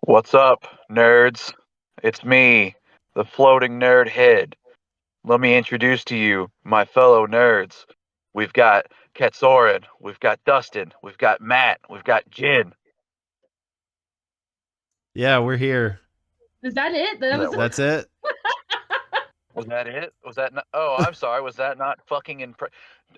What's up, nerds? It's me, the floating nerd head. Let me introduce to you my fellow nerds. We've got Ketsorin, we've got Dustin, we've got Matt, we've got Jin. Yeah, we're here. Is that it? That's it. Was that it? Was that not? Oh, I'm sorry. Was that not fucking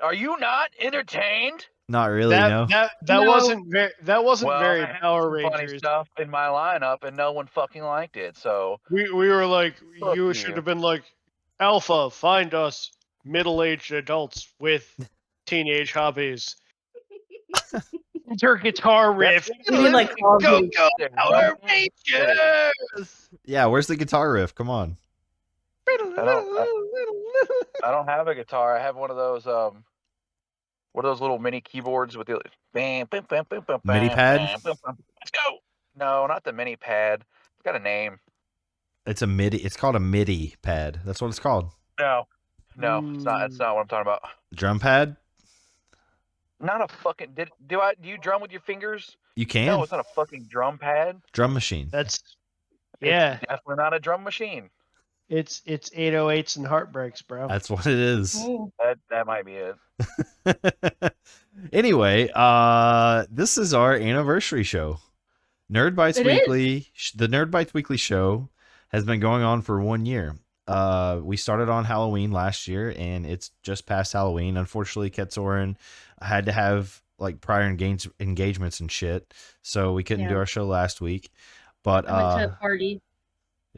Are you not entertained? Not really, no. That No. wasn't very Well, very I had Power some funny Rangers. stuff in my lineup, and no one fucking liked it. So We were like, Fuck you you. should have been like, Alpha, find us middle-aged adults with teenage hobbies. Your guitar riff. You mean like Call of Go Duty? go Yeah, Power no. Rangers! Yeah, where's the guitar riff? Come on. I don't have a guitar. I have one of those little mini keyboards with the MIDI pad? Let's go. No, not the mini pad. It's got a name. It's a MIDI. It's called a MIDI pad. That's what it's called. No, it's not. It's not what I'm talking about. Drum pad? Not a fucking. Do you drum with your fingers? You can. No, it's not a fucking drum pad. Drum machine. That's yeah. It's definitely not a drum machine. It's 808s and heartbreaks, bro. That's what it is. Oh, That might be it. Anyway, this is our anniversary show. Nerd Bites It Weekly. The Nerd Bites Weekly show has been going on for 1 year. We started on Halloween last year, and it's just past Halloween. Unfortunately, Ketsorin had to have like prior engagements and shit, so we couldn't do Yeah. our show last week. But I went to a party.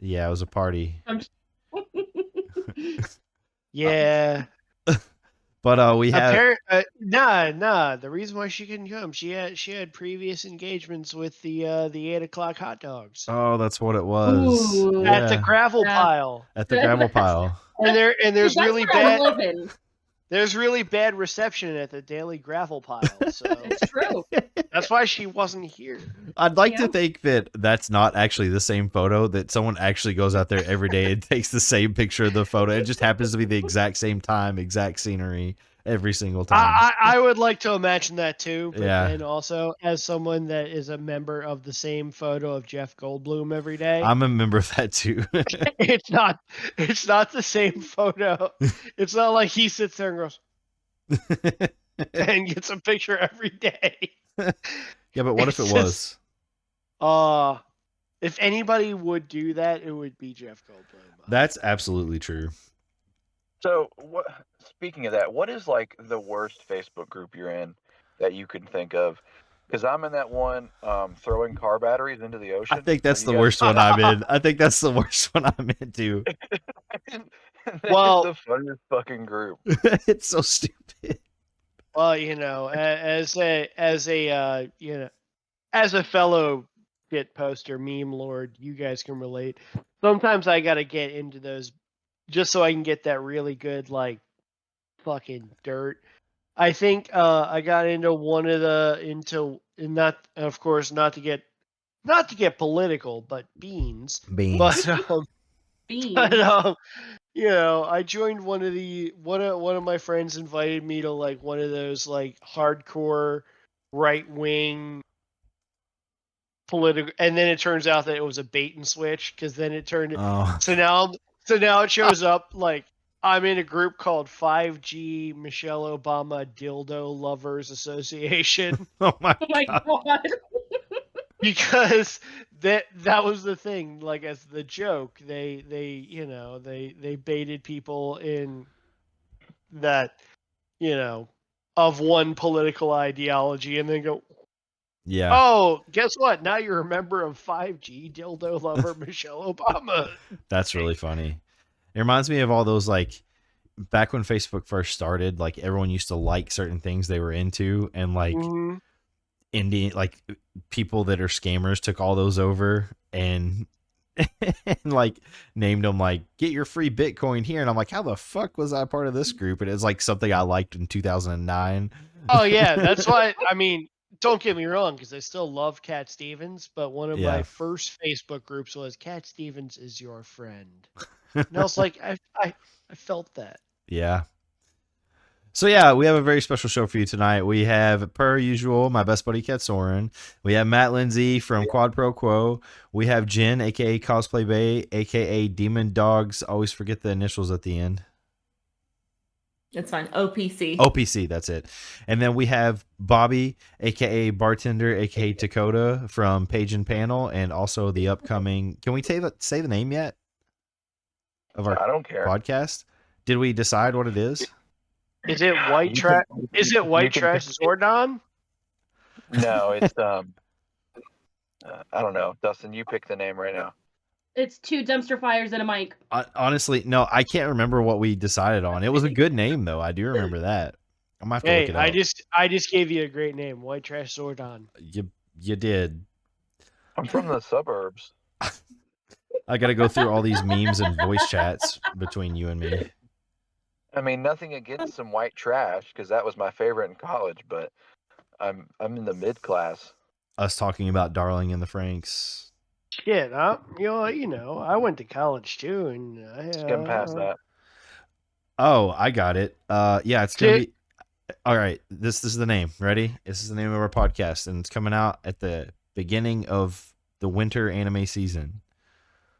yeah, it was a party. Yeah. But we have Nah. The reason why she couldn't come, she had previous engagements with the 8 o'clock hot dogs oh, that's what it was. Ooh. at the Yeah, gravel Yeah. pile, at the gravel pile. and there's That's really where I'm bad living. there's really bad reception at the daily gravel pile, so It's true. that's why she wasn't here. I'd like to Yeah. think that that's not actually the same photo, that someone actually goes out there every day and takes the same picture of the photo. It just happens to be the exact same time, exact scenery every single time. I would like to imagine that too, but Yeah. then also as someone that is a member of the same photo of Jeff Goldblum every day, I'm a member of that too. it's not the same photo. It's not like he sits there and goes and gets a picture every day. Yeah, but what if it It's was? If anybody would do that, it would be Jeff Goldblum. That's absolutely true. So, speaking of that, what is like the worst Facebook group you're in that you can think of? Because I'm in that one throwing car batteries into the ocean. I think that's the You guys- worst one I'm in. I think that's the worst one I'm into. Well- It's the funniest fucking group. It's so stupid. Well, as a fellow shit poster, meme lord, you guys can relate. Sometimes I gotta get into those just so I can get that really good like fucking dirt. I think I got into one of not to get political, but beans. Beans. But Beans. but I joined one of my friends invited me to like one of those like hardcore right wing political, and then it turns out that it was a bait and switch because then it turned Oh. so now it shows up like I'm in a group called 5G Michelle Obama Dildo Lovers Association. Oh my Oh my god. god. Because that was the thing, like as the joke, they baited people in that of one political ideology and then go, Yeah. oh, guess what, now you're a member of 5G Dildo Lover Michelle Obama. That's really funny. It reminds me of all those, like, back when Facebook first started, like everyone used to like certain things they were into, and like Mhm. Indian, like people that are scammers took all those over and and like named them like get your free Bitcoin here, and I'm like, how the fuck was I part of this group? And it's like something I liked in 2009. Oh yeah, that's why. I mean, don't get me wrong, because I still love Cat Stevens, but one of Yeah. my first Facebook groups was Cat Stevens is your friend, and I was like, I felt that. Yeah. So yeah, we have a very special show for you tonight. We have, per usual, my best buddy Ket Soren. We have Matt Lindsey from Quad Pro Quo. We have Jen, aka Cosplaybay, aka Demon Dogs. Always forget the initials at the end. It's fine. OPC. OPC, that's it. And then we have Bobby, aka Bartender, aka Takoda from Page and Panel, and also the upcoming. Can we say the name yet of our I don't care. podcast? Did we decide what it is? Is it white trash? Is it white trash Zordon? No, it's I don't know. Dustin, you pick the name right now. It's 2 dumpster fires and a mic. Honestly, no, I can't remember what we decided on. It was a good name though. I do remember that. I'm gonna have to look it up. I just gave you a great name, White Trash Zordon. You did. I'm from the suburbs. I got to go through all these memes and voice chats between you and me. I mean, nothing against some white trash because that was my favorite in college, but I'm in the mid class. Us talking about Darling in the Franks. Shit, you know, I went to college too, and Skim past that. Oh, I got it. Yeah, it's gonna be. All right, this is the name. Ready? This is the name of our podcast, and it's coming out at the beginning of the winter anime season.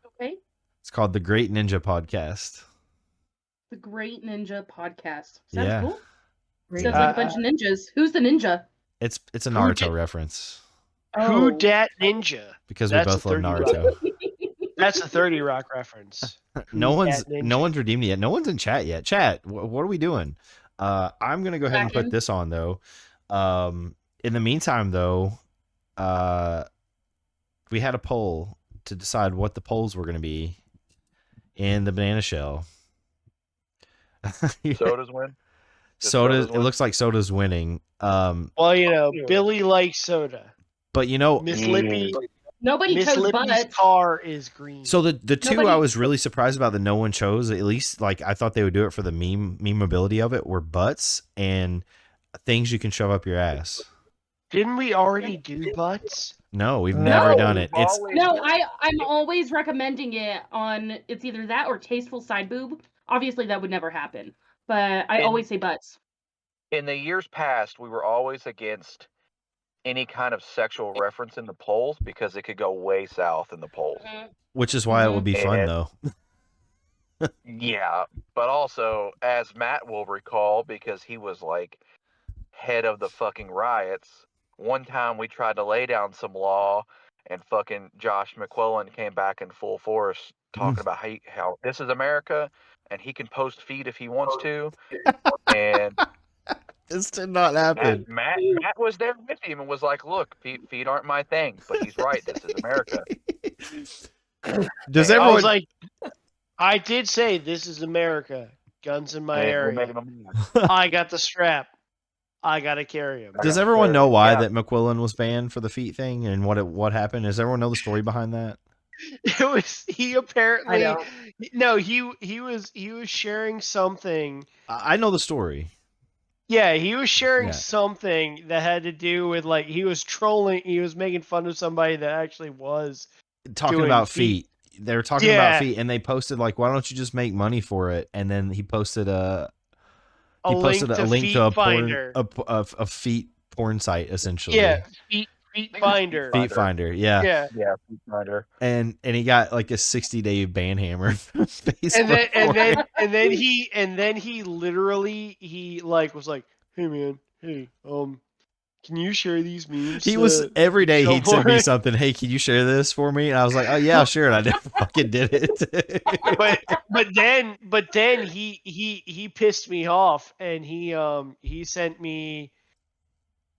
Okay. It's called the Great Ninja Podcast. The Great Ninja Podcast. Sounds Yeah. cool. Great. Sounds like a bunch of ninjas. Who's the ninja? It's a Naruto reference Who Dat Ninja? because That's we both a love 30 Naruto. That's a 30 Rock reference. No one's Dat Ninja? redeemed it yet. No one's in chat yet. Chat, what are we doing? I'm gonna go ahead and put Slacking. this on though. In the meantime, though, we had a poll to decide what the polls were gonna be in the banana shell. Sodas win. Soda. It looks like Soda's winning. Well, you know, Billy likes soda. But you know, Miss Lippy, Nobody Miss chose Lippy's butts. car is green. so the two Nobody- I was really surprised about that no one chose. At least like I thought they would do it for the memeability of it. Were butts and things you can shove up your ass. Didn't we already do butts? No, we've No, never done it. we've It's always No, done I'm always recommending it on. It's either that or tasteful side boob. Obviously, that would never happen. But I And- always say butts. In the years past, we were always against any kind of sexual reference in the polls because it could go way south in the polls. which is why it would be fun And- though. Yeah, but also, as Matt will recall, because he was like head of the fucking riots, one time we tried to lay down some law and fucking Josh McClellan came back in full force talking about how this is America and he can post feet if he wants to. And This did not happen. Matt was there with him and was like, look, feet aren't my thing, but he's right. This is America. Does I I everyone was like, I did say this is America. Guns in my And we're area. making him mad. I got the strap. I gotta carry him. does everyone know why Yeah. that McQuillan was banned for the feet thing and what happened? Does everyone know the story behind that? It was he I apparently don't. no he was sharing something. I know the story. Yeah, he was sharing Yeah. something that had to do with like he was trolling. He was making fun of somebody that actually was. Talking Doing about feet. feet. They were talking about Yeah. feet and they posted like, why don't you just make money for it? And then he posted a Link to link Feet to a Finder. a feet porn site essentially. Yeah, feet finder. Feet Finder. Yeah. Yeah. Yeah, Feet Finder. And he got like a 60-day ban hammer from Facebook. And then he literally he like was like, hey man, hey can you share these memes? He was every day go he'd send for me it. something. Hey, can you share this for me? And I was like, oh yeah, sure. And I never fucking did it. but then he pissed me off and he sent me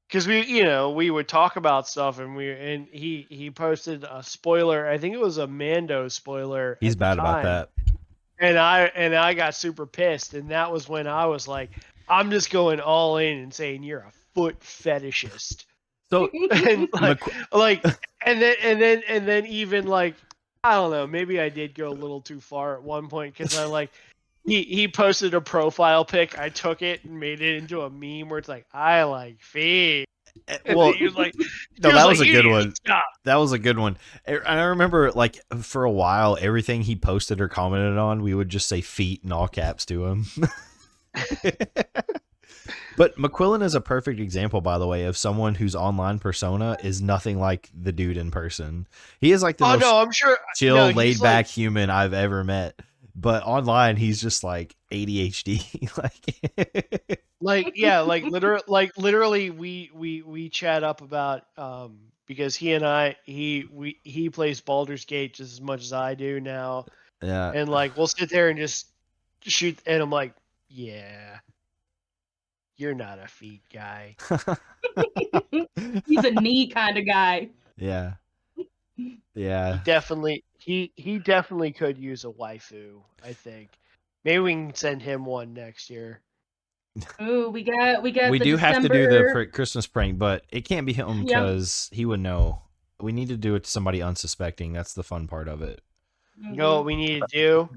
because we would talk about stuff and he posted a spoiler. I think it was a Mando spoiler. He's at the bad about time. that. And I got super pissed, and that was when I was like, I'm just going all in and saying you're a foot fetishist. So And McQ- like and then even like I don't know, maybe I did go a little too far at one point because I like he posted a profile pic, I took it and made it into a meme where it's like I like feet. And well, he was like, no, that was a "You good need to one. stop." That was a good one. And I remember, like, for a while, everything he posted or commented on, we would just say feet in all caps to him. But McQuillan is a perfect example, by the way, of someone whose online persona is nothing like the dude in person. He is like the Oh most no, I'm sure. chill, No, he's laid back like, human I've ever met. But online, he's just like ADHD. literally, we chat up about because he plays Baldur's Gate just as much as I do now, Yeah. and like we'll sit there and just shoot, and I'm like, yeah, you're not a feet guy. He's a knee kind of guy. Yeah. Yeah. He definitely could use a waifu. I think maybe we can send him one next year. Ooh, we got We the do have to do the December- Christmas prank, but it can't be him Yeah. because he would know. We need to do it to somebody unsuspecting. That's the fun part of it. You know what we need to do?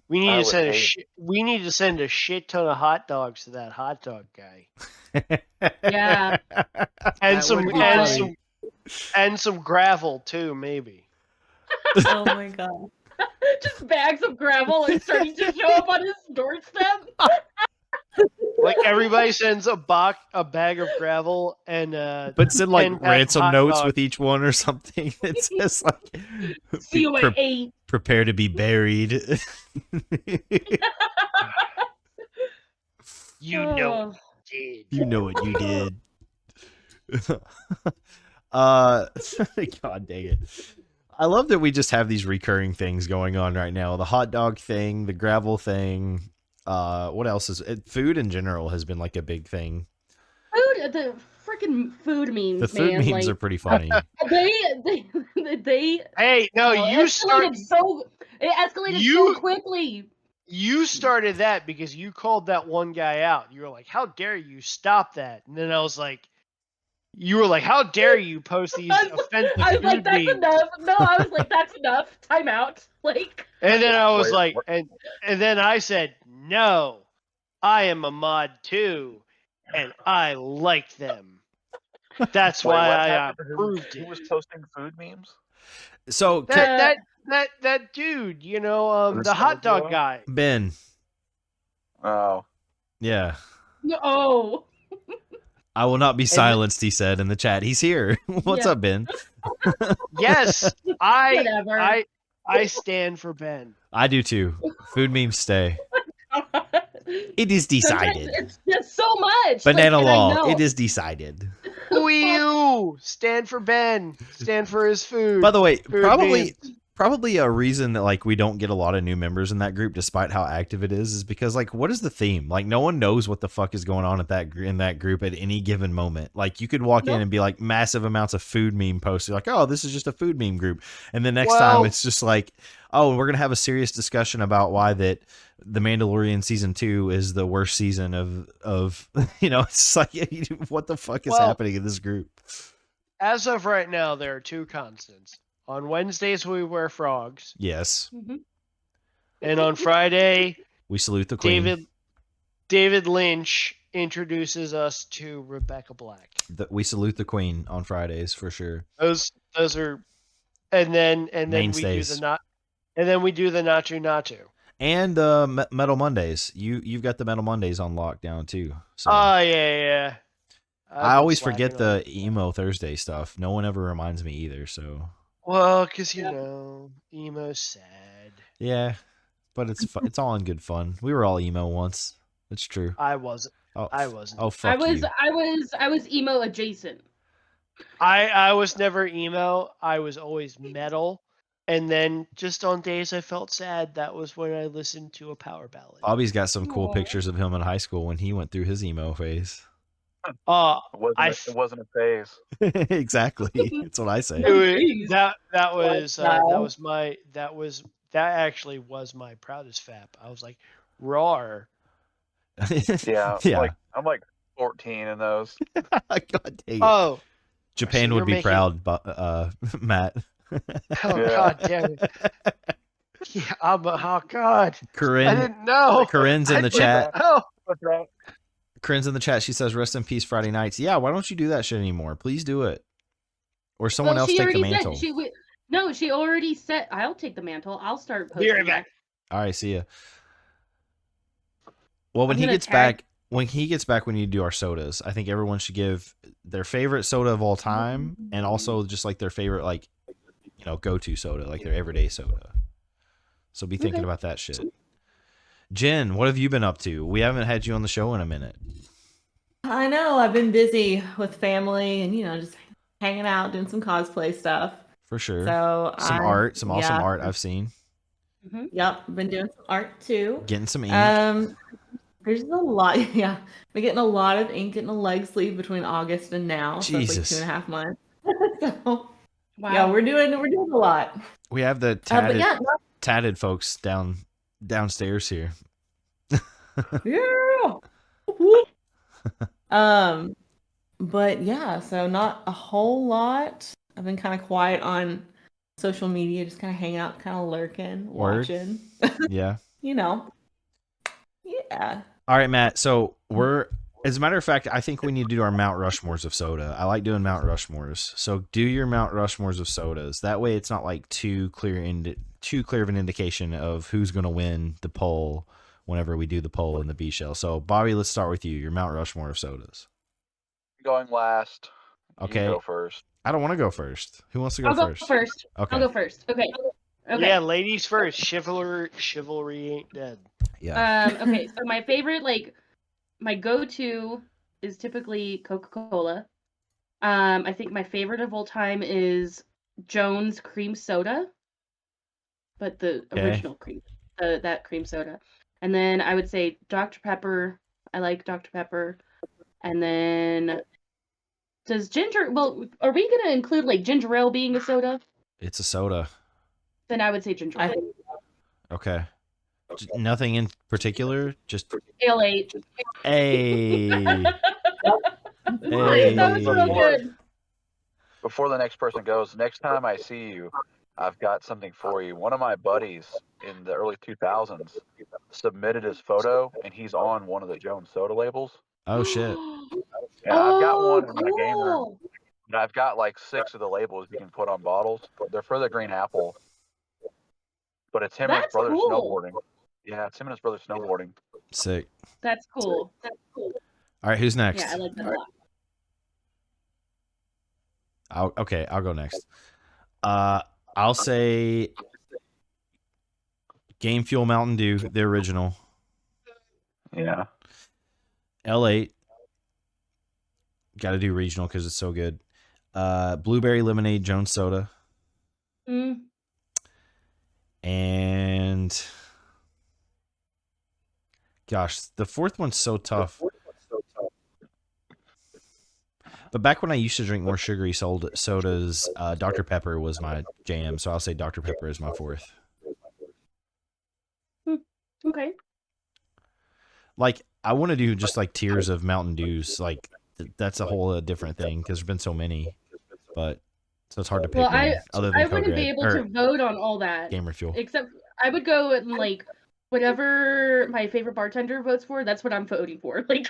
We need I to would send hate- we need to send a shit ton of hot dogs to that hot dog guy. Yeah. And That some would be and funny. some and some gravel too, maybe. Oh my god. Just bags of gravel are starting to show up on his doorstep. Like everybody sends a bag of gravel and But send like 10-pack ransom hot notes dog. with each one or something. It says like, See you at 8. prepare to be buried. You know Oh. did. You know what you did. God dang it. I love that we just have these recurring things going on right now. The hot dog thing, the gravel thing. What else is it? Food in general has been like a big thing. Food, the freaking food memes, The food man. memes like, are pretty funny. they Hey, no, you escalated it escalated You- so quickly. You started that because you called that one guy out. You were like, "How dare you stop that?" And then I was like, "You were like, how dare you post these offensive I was like, food that's memes?" enough. No, I was like, that's enough. Time out. Like, And then I was Wait, like, what? and then I said, "No, I am a mod too, and I like them. That's Wait, why what I happened? approved Who it." was posting food memes? So That dude, you know, The the hot dog Scorpio? guy. Ben, Oh, yeah. oh, I will not be then- silenced, he said in the chat. He's here. What's Yeah. up, Ben? Yes, I whatever. I stand for Ben. I do too. Food memes stay. It is Sometimes decided. it's just so much. Banana like, and I law. know. It is decided. Who are you? Stand for Ben. Stand for his food. By the way, Food probably a reason that like we don't get a lot of new members in that group, despite how active it is because like what is the theme? Like no one knows what the fuck is going on in that group at any given moment. Like you could walk in Nope. and be like massive amounts of food meme posts. You're like, oh, this is just a food meme group, and the next time Well- it's just like, oh, we're gonna have a serious discussion about why that The Mandalorian season 2 is the worst season of it's like what the fuck is Well- happening in this group? As of right now, there are two constants. On Wednesdays, we wear frogs. Yes, Mhm. And on Friday, we salute the queen. David Lynch introduces us to Rebecca Black. We salute the queen on Fridays for sure. Those are, and then we do Mainstays. the Nacho Nacho. And Metal Mondays. You've got the Metal Mondays on lockdown too. So Oh yeah. I always forget the emo Thursday stuff. No one ever reminds me either. So Well, because Yep. emo's sad. yeah, but it's all in good fun. We were all emo once. It's true. I wasn't. Oh, I wasn't. oh fuck you. I was emo adjacent. I was never emo. I was always metal. And then just on days I felt sad, that was when I listened to a power ballad. Bobby's got some cool Aw. pictures of him in high school when he went through his emo phase. it wasn't a phase. Exactly. That's what I say. Jeez. that was Wow. that actually was my proudest fap. I was like, roar. Yeah, Yeah. I'm like 14 in those. God dang it. Oh, Japan so would you're be making- proud, Matt. oh Yeah. god damn it. Yeah, oh god. I Corinne, didn't know. Corinne's in I the didn't chat. know. What's wrong? Corinne's in the chat. She says, "Rest in peace, Friday nights." Yeah, why don't you do that shit anymore? Please do it, or someone Well, else she take the already mantle. said she already said I'll take the mantle. I'll start Be right posting back. that. All right, see ya. Well, when I'm he gonna gets tag- back, when he gets back, we need to do our sodas. I think everyone should give their favorite soda of all time, and also just like their favorite, like, go-to soda, like their everyday soda. So be thinking about that shit. Jen, what have you been up to? We haven't had you on the show in a minute. I know. I've been busy with family and, just hanging out, doing some cosplay stuff. For sure. So some awesome art I've seen. Mm-hmm. Yep, been doing some art too. Getting some ink. There's a lot. Yeah, been getting a lot of ink in a leg sleeve between August and now. Jesus. So it's like 2.5 months. So Wow. yeah, we're doing a lot. We have the tatted folks downstairs here. Yeah. But yeah, so not a whole lot. I've been kind of quiet on social media, just kind of hanging out, kind of lurking, watching. Yeah. Yeah. All right, Matt. So as a matter of fact, I think we need to do our Mount Rushmores of soda. I like doing Mount Rushmores. So do your Mount Rushmores of sodas. That way, it's not like too clear of an indication of who's going to win the poll whenever we do the poll in the B shell. So Bobby, let's start with you. Your Mount Rushmore of sodas. Going last. Okay. You go first. I don't want to go first. Who wants to go I'll first? go first. Okay. I'll go first. Okay. Yeah, ladies first. Chivalry ain't dead. Yeah. Okay, so my favorite, my go-to is typically Coca-Cola. I think my favorite of all time is Jones cream soda, but the original cream, that cream soda. And then I would say Dr. Pepper. I like Dr. Pepper. And then are we going to include like ginger ale being a soda? It's a soda. Then I would say ginger ale. Okay. Nothing in particular, just Ale 8. Hey. That was so good. Before the next person goes, next time I see you, I've got something for you. One of my buddies in the early 2000s submitted his photo, and he's on one of the Jones soda labels. Oh, shit. And I've got one in my game room. And I've got like 6 of the labels you can put on bottles. They're for the Green Apple. But it's him and his brother snowboarding. Yeah, it's him and his brother snowboarding. Sick. That's cool. All right, who's next? Yeah, I like that a lot. I'll go next. I'll say Game Fuel Mountain Dew, the original. Yeah. L8. Got to do regional because it's so good. Blueberry Lemonade Jones Soda. And gosh, the fourth one's so tough. But back when I used to drink more sugary sodas, Dr. Pepper was my jam. So I'll say Dr. Pepper is my fourth. Okay. Like, I want to do just like tiers of Mountain Dews. Like, that's a whole different thing because there's been so many. But so it's hard to pick one other than I wouldn't be able to vote on all that. Gamer Fuel. Except I would go and like whatever my favorite bartender votes for, that's what I'm voting for. Like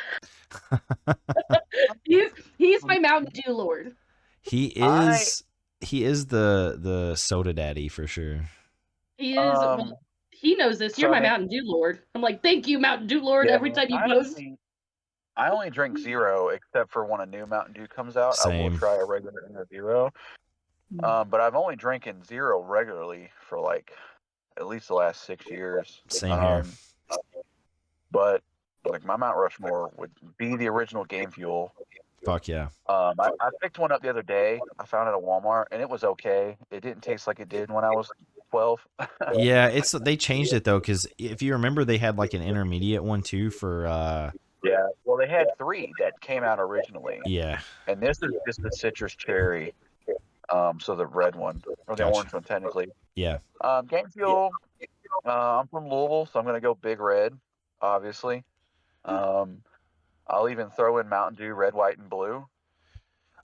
he's my Mountain Dew lord. He is the soda daddy for sure. He is he knows this. You're my Mountain Dew lord. I'm like, thank you, Mountain Dew lord, every time you post. I only drink zero, except for when a new Mountain Dew comes out. Same. I will try a regular and a zero. But I've only drinking zero regularly for like at least the last 6 years. Same here. But like my Mount Rushmore would be the original Game Fuel. Fuck yeah. I picked one up the other day. I found it at Walmart, and it was okay. It didn't taste like it did when I was 12. Yeah, they changed it though, because if you remember, they had like an intermediate one too for. Yeah, well, they had 3 that came out originally. Yeah. And this is just the citrus cherry. So the red one, or the orange one, technically. Yeah. Game Fuel. I'm from Louisville, so I'm gonna go Big Red, obviously. I'll even throw in Mountain Dew Red, White, and Blue.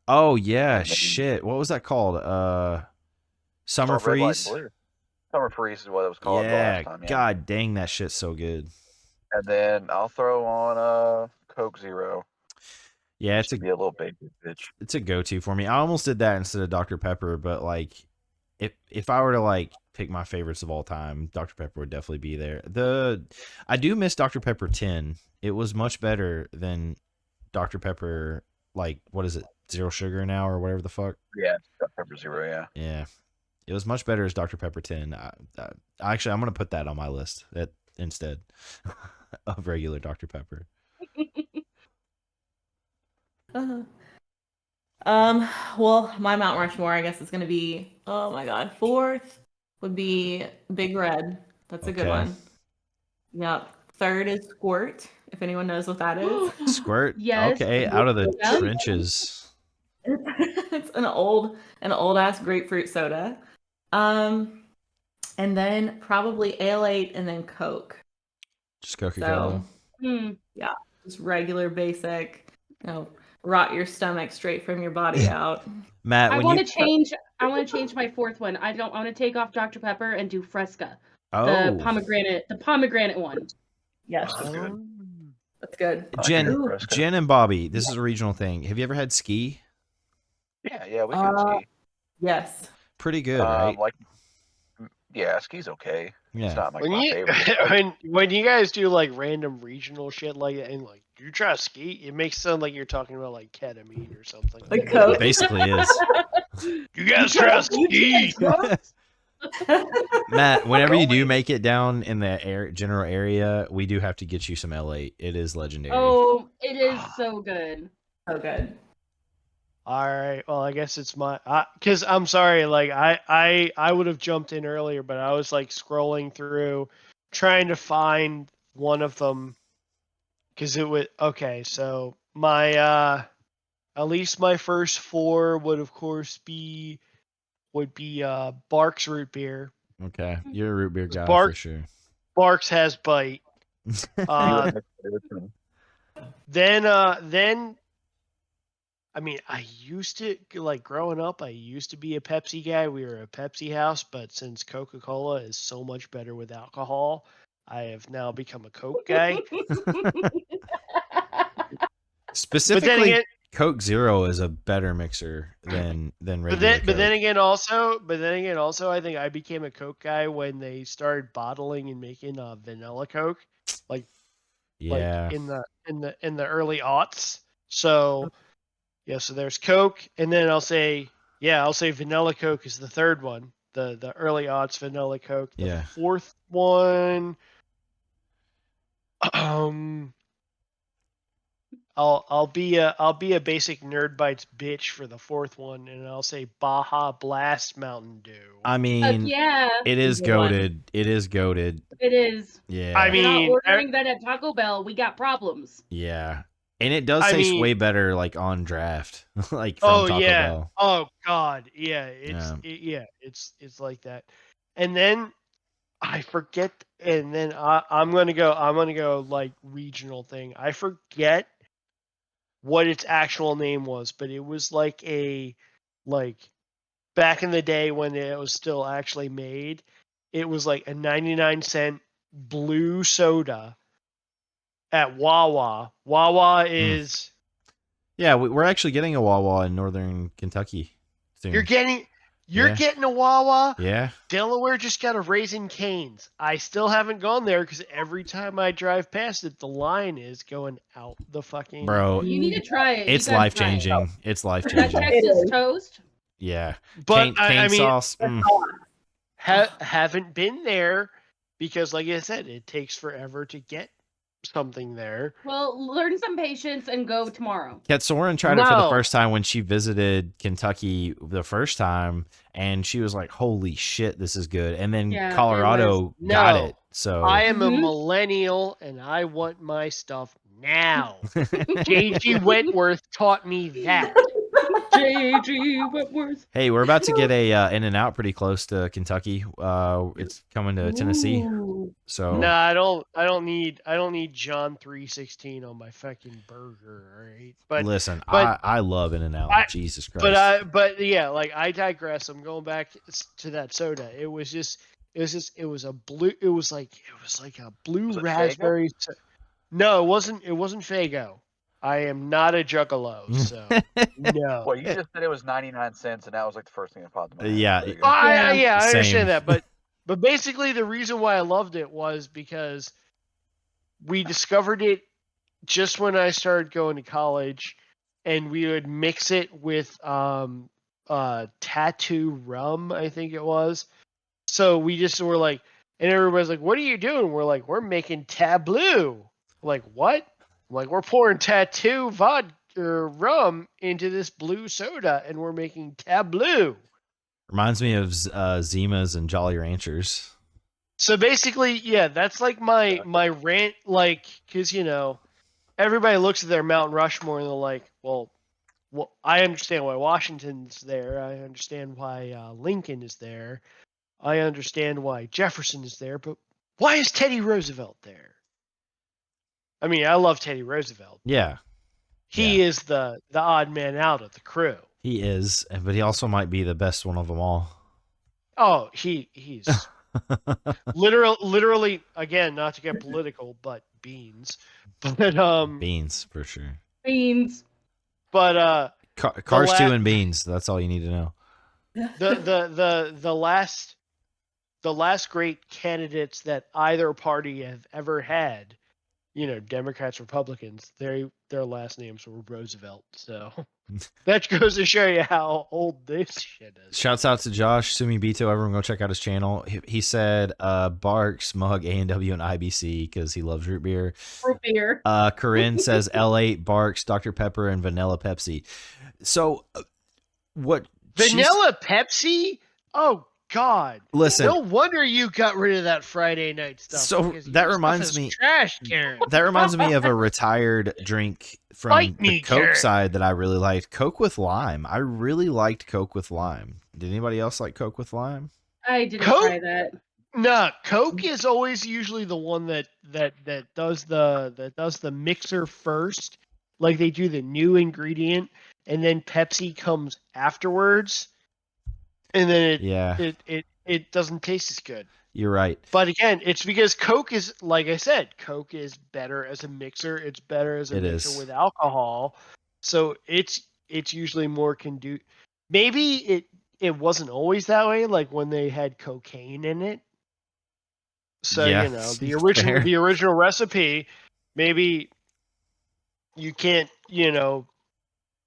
Oh yeah, shit. What was that called? Summer Freeze. Summer Freeze is what it was called. Yeah. The last time, yeah. God dang, that shit's so good. And then I'll throw on Coke Zero. Yeah, it's be a little basic bitch. It's a go-to for me. I almost did that instead of Dr. Pepper, but like if I were to like pick my favorites of all time, Dr. Pepper would definitely be there. I do miss Dr. Pepper 10. It was much better than Dr. Pepper, like, what is it, Zero Sugar now or whatever the fuck? Yeah, Dr. Pepper Zero, yeah. Yeah. It was much better as Dr. Pepper 10. Actually, I'm going to put that on my list instead of regular Dr. Pepper. Well, my Mount Rushmore, I guess, is going to be, oh my God, fourth would be Big Red. That's a good Okay. one. Yep. Third is Squirt, if anyone knows what that is. Squirt. Yes. Okay, out of the Yeah. trenches. It's an old ass grapefruit soda. And then probably Ale 8 and then Coke. Just Coca-Cola. Hmm. Yeah, just regular basic, rot your stomach straight from your body out. Matt, I when want you to change. I want to change my fourth one. I want to take off Dr. Pepper and do Fresca. oh The pomegranate one. Yes, That's good. that's good. Jen, Ooh. Fresca. Jen and Bobby, this is a regional thing. Have you ever had ski? Yeah, we can ski. Yes. Pretty good, right? Yeah, ski's okay. Yeah. It's not like When my you favorite. when you guys do like random regional shit like that, and like you try to ski, it makes it sound like you're talking about like ketamine or something. Like Coke. Basically is. You guys try to ski. Matt, whenever you do make it down in the general area, we do have to get you some L8. It is legendary. Oh, it is so good. So good. All right. Well, I guess it's my because I'm sorry. Like I would have jumped in earlier, but I was like scrolling through, trying to find one of them, because it would. Okay, so my at least my first four would of course be Barks root beer. Okay, you're a root beer guy Bark- for sure. Barks has bite. Then I mean, I used to, like, growing up, I used to be a Pepsi guy. We were a Pepsi house, but since Coca-Cola is so much better with alcohol, I have now become a Coke guy. Specifically, But then again, Coke Zero is a better mixer than regular but then Coke. again, also, I think I became a Coke guy when they started bottling and making vanilla Coke, like Yeah. in the early aughts. So yeah, so there's Coke, and then I'll say vanilla Coke is the third one, the early aughts vanilla Coke. The Yeah. fourth one, I'll be a basic Nerd Bites bitch for the fourth one, and I'll say Baja Blast Mountain Dew. I mean, Yeah, it is Good one. goated. It is goated. it is. Yeah. I If you're not mean, ordering that at Taco Bell, we got problems. yeah. And it does I taste mean- way better, like on draft, like from oh Taco yeah, Bell. oh god, yeah, Yeah. it's like that. And then I forget, and then I'm gonna go like regional thing. I forget what its actual name was, but it was like back in the day when it was still actually made, it was like a 99-cent blue soda at Wawa. Wawa is Yeah, we're actually getting a Wawa in northern Kentucky soon. you're getting Yeah. getting a Wawa. Yeah. Delaware just got a Raising Cane's. I still haven't gone there because every time I drive past it, the line is going out the fucking. Bro, You need to try it. it's You gotta life try it. changing. It's life That changing. Texas is. toast. Yeah. But Cane I mean, sauce. haven't been there because, like I said, it takes forever to get something there. Well, learn some patience and go tomorrow. Kat Soren tried it for the No. first time when she visited Kentucky the first time, and she was like, "Holy shit, this is good!" And then Yeah, it Colorado got No. it. So I am a Mhm. millennial and I want my stuff now. J.G. Wentworth taught me that. J.G. Whitworth. hey, we're about to get a In-N-Out pretty close to Kentucky. It's coming to Tennessee. Ooh. So No, I don't need John 3:16 on my fucking burger, all right? But listen, but- I love In-N-Out. I- Jesus Christ. but yeah, like I digress. I'm going back to that soda. It was a blue. It was like a blue Was it Faygo? raspberry. No, it wasn't Faygo. I am not a juggalo, so no. Well, you just said it was 99 cents, and that was like the first thing that popped in my head. Yeah. There you go. I Same. understand that, but basically the reason why I loved it was because we discovered it just when I started going to college, and we would mix it with tattoo rum, I think it was. So we just were like, and everybody's like, "What are you doing?" We're like, "We're making tableau." Like, what? Like, we're pouring tattoo vodka or rum into this blue soda, and we're making tableau. Reminds me of Zimas and Jolly Ranchers. So basically, yeah, that's like my rant, like, because everybody looks at their Mount Rushmore and they're like, well, I understand why Washington's there. I understand why Lincoln is there. I understand why Jefferson is there. But why is Teddy Roosevelt there? I mean, I love Teddy Roosevelt. Yeah. He is the odd man out of the crew. He is, but he also might be the best one of them all. Oh, he's literally, again, not to get political, but beans. But beans for sure. Beans. But Cars 2 and beans. That's all you need to know. The last great candidates that either party have ever had, Democrats, Republicans, their last names were Roosevelt. So that goes to show you how old this shit is. Shouts out to Josh Sumibito. Everyone go check out his channel. He said Barks, Mug, A&W, and IBC because he loves root beer. Root beer. Corinne says L8, Barks, Dr. Pepper, and Vanilla Pepsi. So what? Vanilla Pepsi? Oh, God. Listen. No wonder you got rid of that Friday night stuff. So that reminds me. Trash, Karen. That reminds me of a retired drink from the Coke Karen. side that I really liked. Coke with lime. I really liked Coke with lime. Did anybody else like Coke with lime? I didn't try that. No, Coke is always usually the one that does the mixer first. Like they do the new ingredient, and then Pepsi comes afterwards. And then it doesn't taste as good. You're right. But again, it's because Coke is, like I said, Coke is better as a mixer. It's better as a mixer with alcohol. So it's usually more conducive. Maybe it wasn't always that way, like when they had cocaine in it. So the original recipe, maybe you can't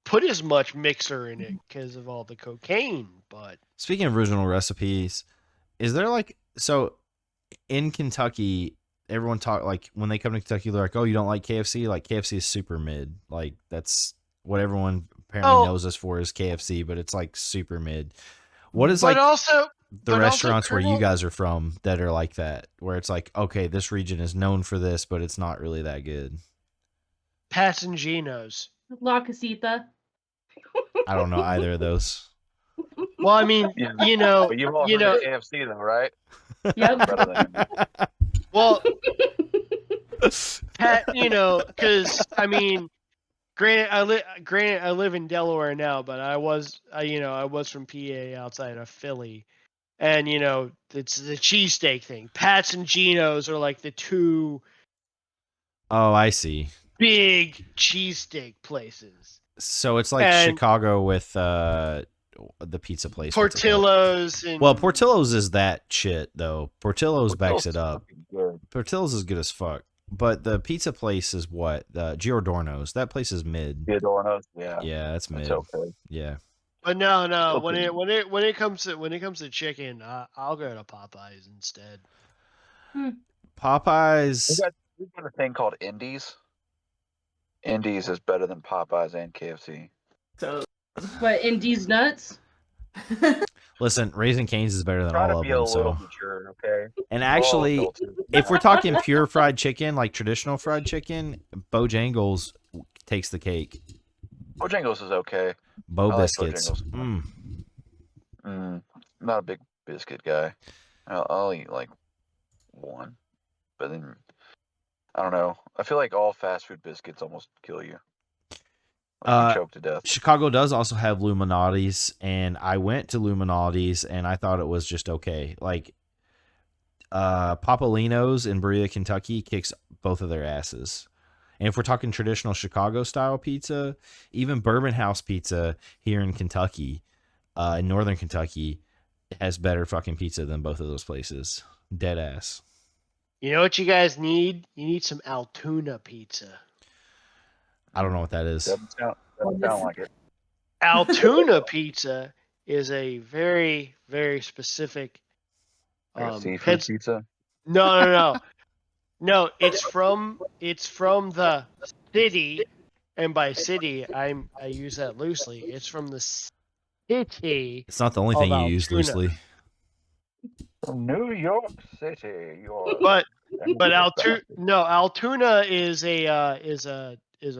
put as much mixer in it because of all the cocaine. But speaking of original recipes, is there in Kentucky, everyone talk like when they come to Kentucky, they're like, "Oh, you don't like KFC? Like KFC is super mid. Like that's what everyone apparently knows us for is KFC, but it's like super mid." What is the restaurants where you guys are from that are like that, where it's like, okay, this region is known for this, but it's not really that good? Pat's and Gino's. La Casita. I don't know either of those. Well, I mean, But you've all heard of KFC though, right? Yep. Well, Pat, because I mean, granted, I live in Delaware now, but I was from PA outside of Philly, and it's the cheesesteak thing. Pat's and Gino's are like the two. Oh, I see. Big cheesesteak places. So it's like Chicago with the pizza place. Portillo's. Portillo's is that shit though. Portillo's backs it up. Portillo's is good as fuck. But the pizza place is what? Giordano's. That place is mid. Giordano's, yeah. Yeah, that's mid. It's okay. Yeah. But no. When it comes to chicken, I'll go to Popeyes instead. Popeyes. We've got a thing called Indies. Indies is better than Popeyes and KFC. So, but Indies nuts. Listen, Raising Cane's is better than all of them. Try to be a little mature, okay? And actually, if we're talking pure fried chicken, like traditional fried chicken, Bojangles takes the cake. Bojangles is okay. Biscuits. Not a big biscuit guy. I'll eat like one, but then I don't know. I feel like all fast food biscuits almost kill you. Like you choke to death. Chicago does also have Luminati's, and I went to Luminati's, and I thought it was just okay. Like, Papalino's in Berea, Kentucky kicks both of their asses. And if we're talking traditional Chicago style pizza, even Bourbon House Pizza here in Kentucky, in northern Kentucky, has better fucking pizza than both of those places. Dead ass. You know what you guys need? You need some Altoona pizza. I don't know what that is. Doesn't sound like it. Altoona pizza is a very, very specific. Like a seafood pizza. No. No, it's from the city, and by city I use that loosely. It's from the city. It's not the only thing you use loosely. From New York City, But Altoona is a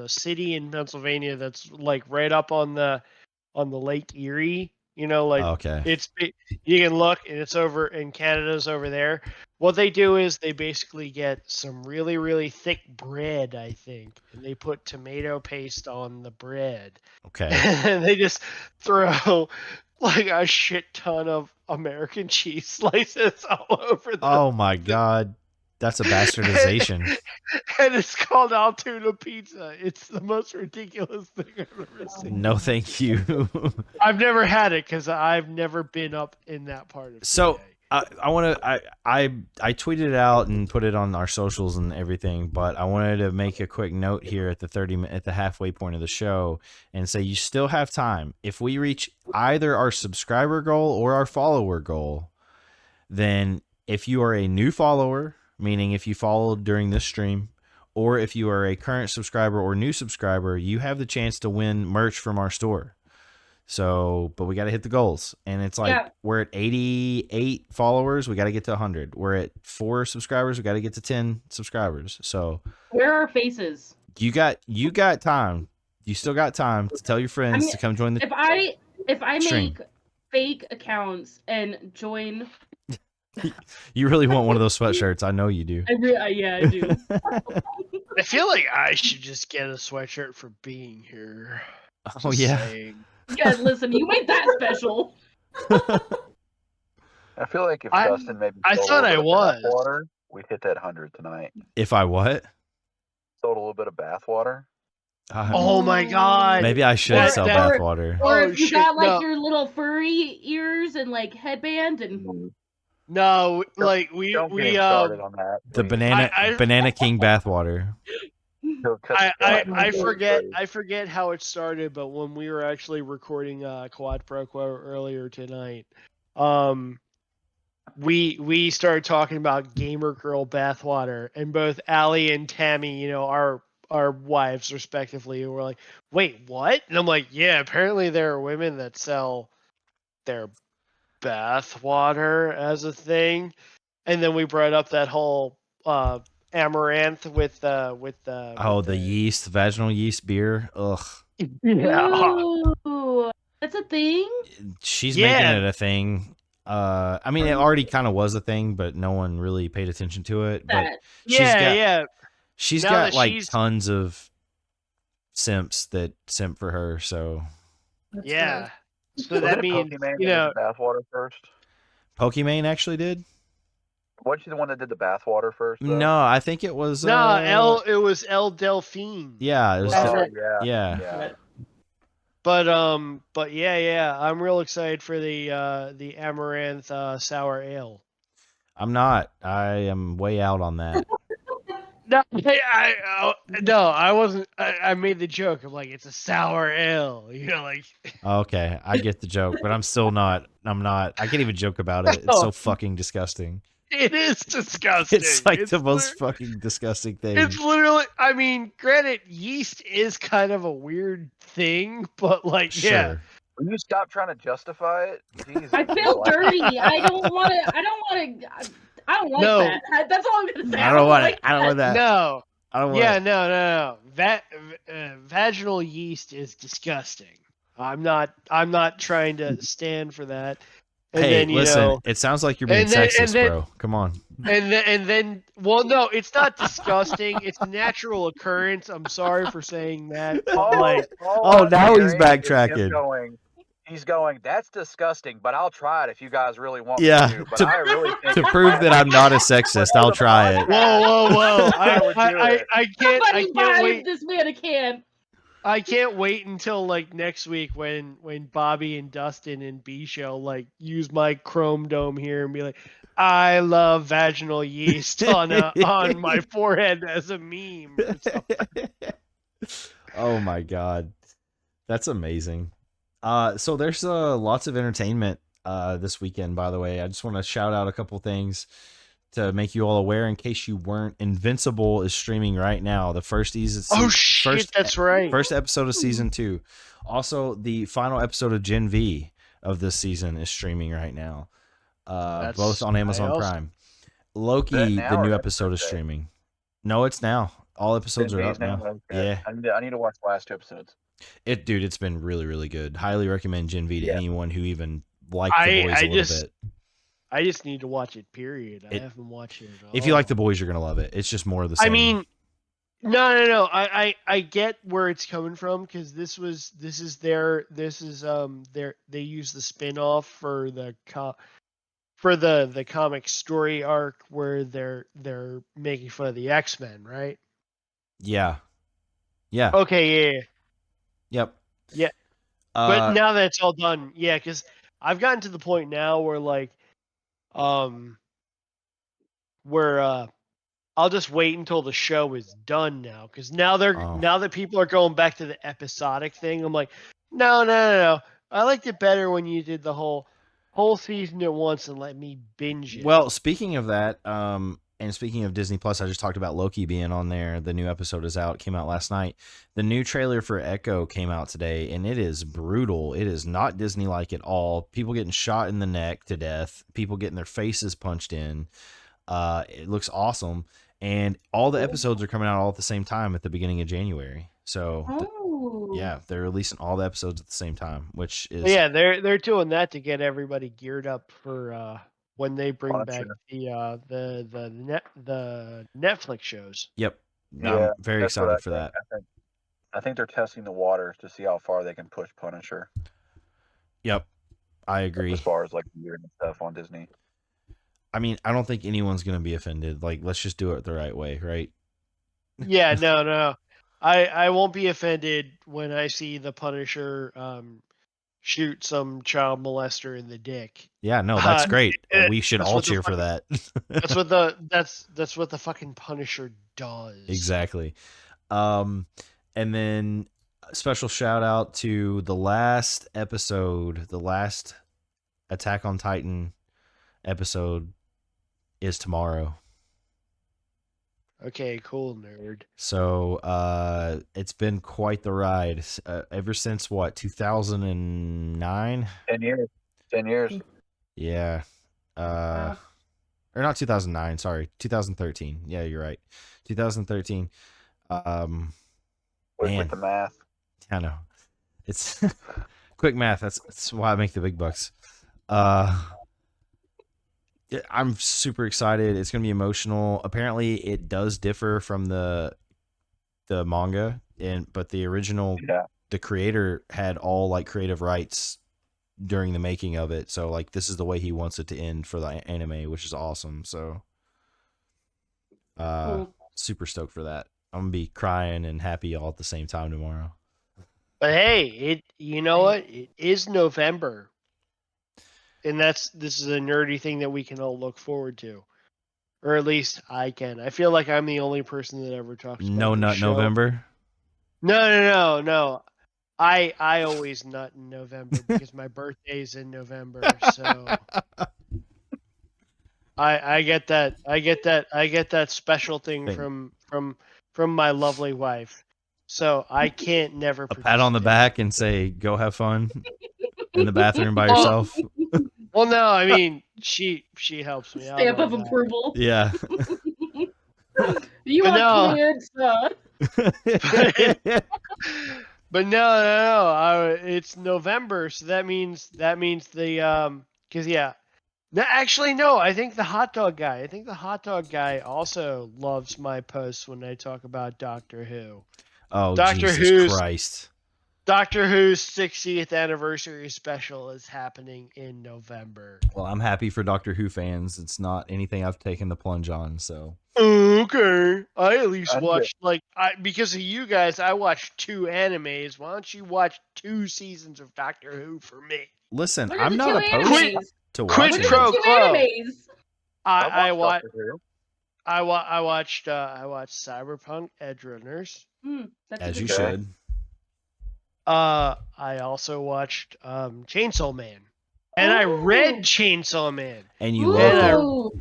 city in Pennsylvania that's like right up on the Lake Erie. You know, like okay. You can look, and it's over, and Canada's over there. What they do is they basically get some really, really thick bread, I think, and they put tomato paste on the bread. Okay. And they just throw like a shit ton of American cheese slices all over the. Oh my god. That's a bastardization. And it's called Altoona pizza. It's the most ridiculous thing I've ever seen. No, thank you. I've never had it because I've never been up in that part of. So I want to. I tweeted it out and put it on our socials and everything. But I wanted to make a quick note here at the halfway point of the show and say you still have time. If we reach either our subscriber goal or our follower goal, then if you are a new follower, meaning if you followed during this stream, or if you are a current subscriber or new subscriber, you have the chance to win merch from our store. So, but we got to hit the goals. And it's like, we're at 88 followers. We got to get to 100. We're at 4 subscribers. We got to get to 10 subscribers. So where are our faces? You got time. You still got time to tell your friends to come join the If I stream. make fake accounts and join. You really want one of those sweatshirts. I know you do. I do. I feel like I should just get a sweatshirt for being here. Oh, yeah. Saying. Yeah, listen, you made that special. I feel like if Dustin maybe I thought I was. Water, we'd hit that 100 tonight. If I what? Sold a little bit of bathwater. Oh my god. Maybe I should sell bathwater. Or if you got your little furry ears and like headband and. No, like we started on that. The Banana King bathwater. I forget how it started, but when we were actually recording Quad Pro Quo earlier tonight, we started talking about gamer girl bathwater, and both Allie and Tammy, you know, our wives respectively, were like, "Wait, what?" And I'm like, "Yeah, apparently there are women that sell their bathwater as a thing." And then we brought up that whole amaranth with the yeast, vaginal yeast beer. Ugh. Yeah. Ooh, that's a thing. She's making it a thing. I mean, it already kind of was a thing, but no one really paid attention to it. But she's got like tons of simps that simp for her. So yeah. So that means you know bathwater first. Pokimane actually did. Wasn't she the one that did the bathwater first? Though? No, I think it was. It was El Delphine. Yeah, it was. Yeah. But yeah, I'm real excited for the amaranth sour ale. I'm not. I am way out on that. No, I wasn't. I made the joke of like it's a sour ale, you know, like. Okay, I get the joke, but I'm still not. I'm not. I can't even joke about it. It's so fucking disgusting. It is disgusting. It's like the most fucking disgusting thing. It's literally. I mean, granted, yeast is kind of a weird thing, but like, sure. yeah. Will you stop trying to justify it? Jesus, I feel dirty. I don't want to. I don't like that. That's all I'm gonna say. I don't want it. I don't want that. No. I don't want No. Vaginal yeast is disgusting. I'm not trying to stand for that. And hey, then, listen. It sounds like you're being sexist, bro. Come on. And then, well, no, it's not disgusting. It's a natural occurrence. I'm sorry for saying that. Now he's backtracking. he's going, that's disgusting, but I'll try it if you guys really want Yeah, me to. But I really think to prove that I'm not a sexist, I'll try it. Whoa! I would do it. I can't Somebody buy wait. this man a can. I can't wait until like next week when Bobby and Dustin and B Show like use my Chrome Dome here and be like, I love vaginal yeast on my forehead as a meme. Or something. Oh my god, that's amazing. So there's lots of entertainment this weekend. By the way, I just want to shout out a couple things to make you all aware in case you weren't. Invincible is streaming right now. The first season. Oh shit, that's right. First episode of season 2. Also, the final episode of Gen V of this season is streaming right now. Both on Amazon Prime. Loki, the new episode is streaming. No, it's now. All episodes are up now. Okay. Yeah. I need to watch the last 2 episodes. It's been really, really good. Highly recommend Gen V to anyone who even liked the boys a little bit. I just need to watch it, period. I haven't watched it at all. If you like the boys, you're going to love it. It's just more of the same. I mean, no. I get where it's coming from because they use the spin-off for the comic story arc where they're making fun of the X-Men, right? Yeah. Yeah. Okay, yeah. Yep. Yeah. But now that it's all done, yeah, because I've gotten to the point now where like I'll just wait until the show is done now because now that people are going back to the episodic thing, I'm like, no. I liked it better when you did the whole season at once and let me binge it. Well, speaking of that, and speaking of Disney Plus, I just talked about Loki being on there. The new episode is out. It came out last night. The new trailer for Echo came out today, and it is brutal. It is not Disney-like at all. People getting shot in the neck to death. People getting their faces punched in. It looks awesome. And all the episodes are coming out all at the same time at the beginning of January. So, yeah, they're releasing all the episodes at the same time, which is... Yeah, they're doing that to get everybody geared up for... when they bring back the Netflix shows. Yep. I'm very excited for that. I think they're testing the waters to see how far they can push Punisher. Yep. I agree. As far as like year and stuff on Disney. I mean, I don't think anyone's going to be offended. Like, let's just do it the right way, right? Yeah, no. I won't be offended when I see the Punisher shoot some child molester in the dick. Yeah, no, that's great. We should all cheer for that. That's what the fucking Punisher does. Exactly. And then a special shout out to the last episode, the last Attack on Titan episode is tomorrow. Okay, cool, nerd. So it's been quite the ride ever since what, 2009? 10 years. Yeah. Or not 2009, sorry, 2013. Yeah, you're right. 2013. With the math. I know. It's quick math. That's why I make the big bucks. I'm super excited. It's going to be emotional. Apparently, it does differ from the manga, but the original, the creator had all like creative rights during the making of it. So like this is the way he wants it to end for the anime, which is awesome. So, super stoked for that. I'm gonna be crying and happy all at the same time tomorrow. But hey, you know what? It is November. And this is a nerdy thing that we can all look forward to. Or at least I can. I feel like I'm the only person that ever talks about No Nut show. November? No. I always nut in November because my birthday's in November, so I get that special thing from my lovely wife. So I can't never a pat on the back and say go have fun in the bathroom by yourself. Well, no, I mean she helps me out. Stamp of approval. Yeah. You are cleared, sir. But no. It's November, so that means the because actually no, I think the hot dog guy also loves my posts when I talk about Doctor Who. Oh, Jesus Christ. Doctor Who's 60th anniversary special is happening in November. Well, I'm happy for Doctor Who fans. It's not anything I've taken the plunge on, so. Okay, I at least I need watched because of you guys. I watched 2 animes. Why don't you watch 2 seasons of Doctor Who for me? Listen, What are I'm the not 2 opposed animes? to Quid watching What are it. the 2 Quo. animes? I watched Doctor Who. I watched Cyberpunk Edge Runners. That's As a you good show. should. I also watched Chainsaw Man, and I read Oh. Chainsaw Man, And you loved it. Ooh.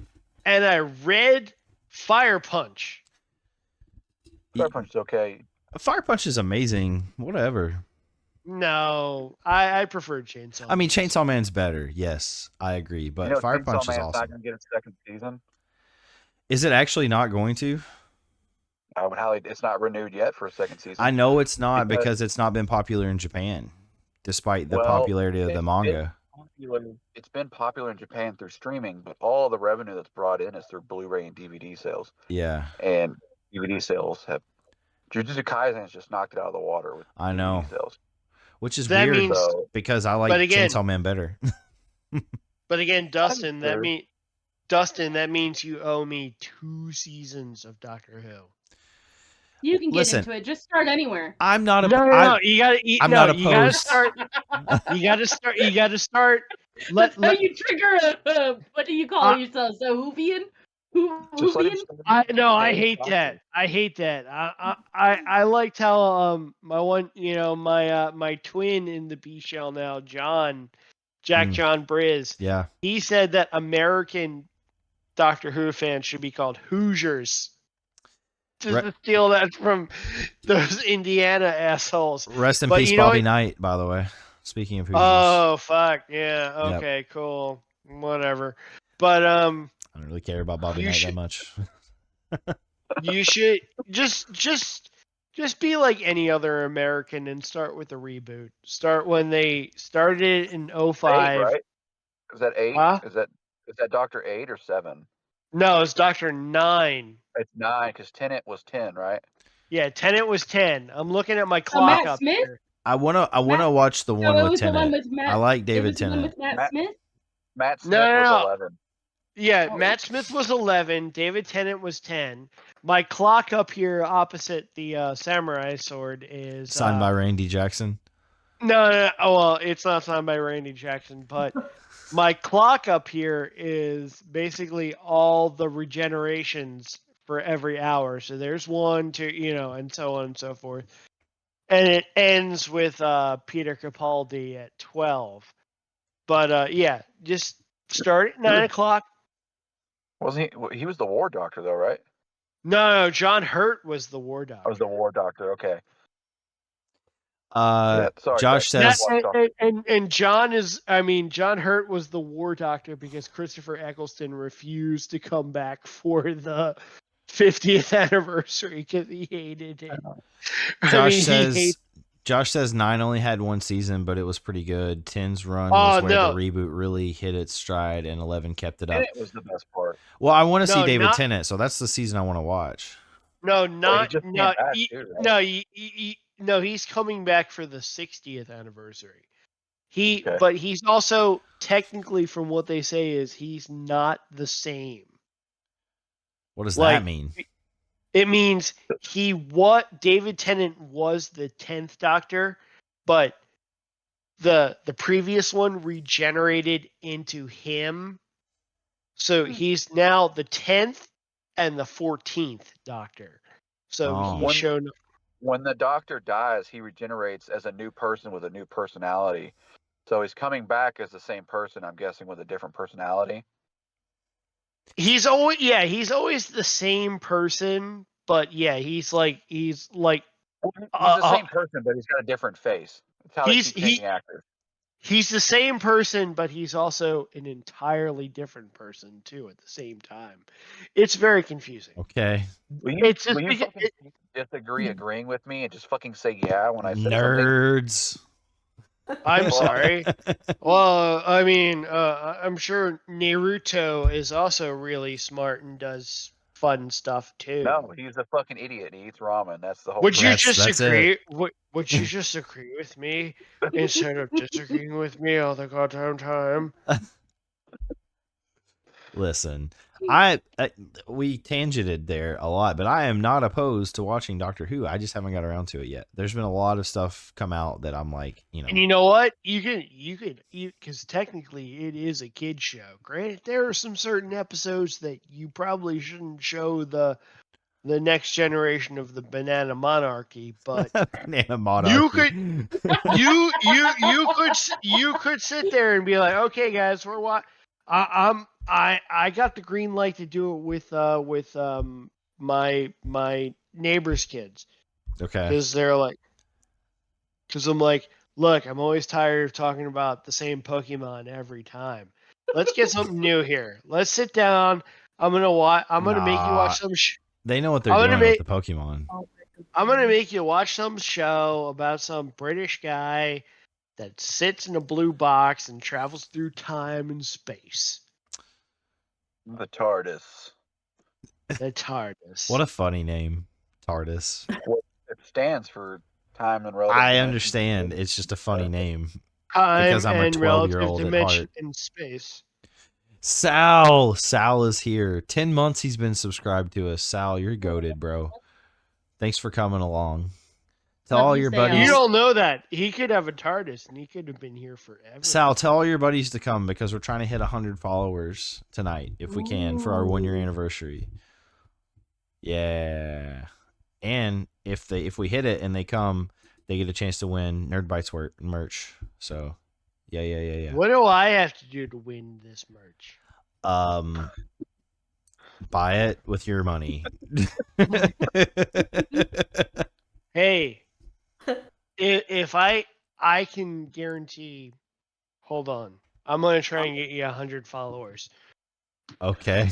and I read Fire Punch. Fire Punch is okay. Fire Punch is amazing. Whatever. No, I preferred Chainsaw. I mean, Man. Chainsaw Man's better. Yes, I agree. But You know, Fire Chainsaw Punch is Man's not awesome. going to get a second season. Is it actually not going to? I would highly. It's not renewed yet for a second season. I know it's not Because- because it's not been popular in Japan, despite the Well, popularity of the manga. It's been popular in Japan through streaming, but all the revenue that's brought in is through Blu-ray and DVD sales. Yeah, And DVD sales have. Jujutsu Kaisen's just knocked it out of the water with I DVD know. sales. Which is That weird means- So because I like but again- Chainsaw Man better. But again, Dustin, fair. that means you owe me 2 seasons of Doctor Who. You can get Listen. into it. Just start anywhere. I'm not a. No, you gotta. I'm no, not you gotta opposed. start. You gotta start. You gotta start. That's how Let you trigger a what do you call yourself? A Hoovian? just let him Hoovian? start. I Yeah, hate Doctor. that. I hate that. I liked how my one my twin in the B shell now, Jack Mm. John Briz. Yeah, He said that American Doctor Who fans should be called Hoosiers. Just Right. to steal that from those Indiana assholes. rest in But peace, you know Bobby what? Knight. By the way, speaking of Hoosiers, Oh fuck yeah. Yep. Okay, cool. Whatever. But I don't really care about Bobby you Knight should- that much. you should just be like any other American and start with a reboot. Start when they started in 05. 8, right? Is that 8? Huh? Is that Doctor 8 or 7? No, it's Doctor 9. It's 9 because Tenet was 10, right? Yeah, Tenet was 10. I'm looking at my So clock Matt up Smith? here. I wanna Matt- watch the So one it with was the one Tenet. with Matt. I like It David was the one Tennant. with Matt Matt- Smith. Matt Smith No, was no. 11. Yeah, Oh. Matt Smith was 11. David Tennant was 10. My clock up here opposite the samurai sword is Signed by Randy Jackson. No. Oh well, it's not signed by Randy Jackson, but my clock up here is basically all the regenerations for every hour. So there's 1, 2, and so on and so forth. And it ends with Peter Capaldi at 12. But yeah, just start at 9 o'clock. Wasn't he? He was the War Doctor, though, right? No, John Hurt was the War Doctor. I was the War Doctor. Okay. Sorry. Josh guys. says And John John Hurt was the War Doctor because Christopher Eccleston refused to come back for the 50th anniversary because he hated it. Josh says 9 only had 1 season, but it was pretty good. 10's run Oh, was where no. the reboot really hit its stride, and 11 kept it up. Tenet was the best part. Well, I want to see No, David not- Tennant, so that's the season I want to watch. No, he not just came no, back, he- too, right? no, no. He's coming back for the 60th anniversary. Okay. But he's also technically, from what they say, is he's not the same. What does Like, that mean? It means David Tennant was the 10th Doctor, but the previous one regenerated into him. So he's now the 10th and the 14th Doctor. So Oh. he's shown When the Doctor dies, he regenerates as a new person with a new personality. So he's coming back as the same person, I'm guessing, with a different personality. he's always the same person, but yeah, he's like He's the same person, but he's got a different face. That's how they He's- keep changing actors. he's the same person, but he's also an entirely different person too at the same time. It's very confusing. Okay. Will you, It's just will you because- fucking disagree agreeing with me and just fucking say yeah when I say something? Nerds. I'm sorry. Well, I mean, I'm sure Naruto is also really smart and does fun stuff too. No, he's a fucking idiot. He eats ramen. That's the whole. Would you That's- just that's agree? it. Would you just agree with me instead of disagreeing with me all the goddamn time? Listen, we tangented there a lot, but I am not opposed to watching Doctor Who. I just haven't got around to it yet. There's been a lot of stuff come out that I'm like, And you know what? You could, because technically it is a kid show. Granted, there are some certain episodes that you probably shouldn't show the next generation of the Banana Monarchy, but Banana Monarchy. you could sit there and be like, okay, guys, I got the green light to do it with my neighbor's kids, Okay. because I'm like, look, I'm always tired of talking about the same Pokemon every time. Let's get something new here. Let's sit down. I'm gonna make you watch some. They know what they're I'm gonna doing with make- the Pokemon. I'm gonna make you watch some show about some British guy that sits in a blue box and travels through time and space. The TARDIS. The TARDIS. What a funny name, TARDIS. It stands for time and relative. I dimension. understand. It's just a funny name. Time because I'm a and 12-year-old relative at dimension heart. in space. Sal is here. 10 months he's been subscribed to us. Sal, you're goated, bro. Thanks for coming along. Tell Love all you, your Sal. buddies. You don't know that. He could have a TARDIS and he could have been here forever. Sal, tell all your buddies to come because we're trying to hit 100 followers tonight if we can for our 1-year anniversary. Yeah. And if we hit it and they come, they get a chance to win Nerd Bites merch. So, yeah. What do I have to do to win this merch? Buy it with your money. Hey, if I can guarantee, hold on, I'm gonna try and get you 100 followers. Okay.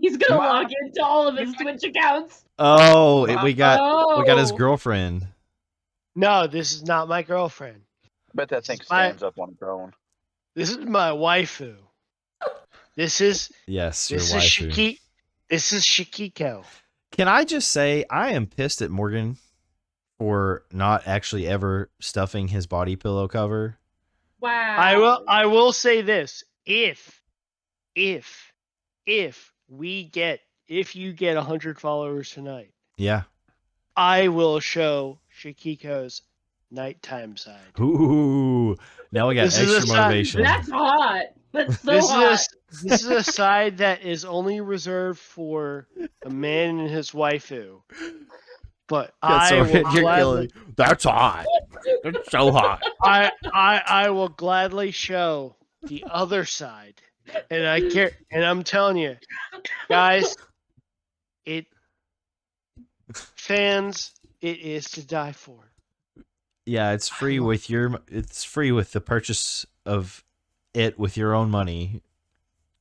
He's gonna log into all of his Twitch accounts. Oh, we got his Oh. girlfriend. No, this is not my girlfriend. I bet that thing It's my- stands up on its own. This is my waifu. This is Yes, your this is waifu. This is Shikiko. Can I just say I am pissed at Morgan for not actually ever stuffing his body pillow cover. Wow. I will say this: if you get 100 followers tonight, Yeah. I will show Shikiko's nighttime side. Ooh. Now we got This is a extra sign- motivation. That's hot. That's so This hot. this is a side that is only reserved for a man and his waifu. But I will gladly, That's hot. That's so hot. I will gladly show the other side, and I'm telling you, guys, fans, it is to die for. Yeah, it's free with the purchase of it with your own money.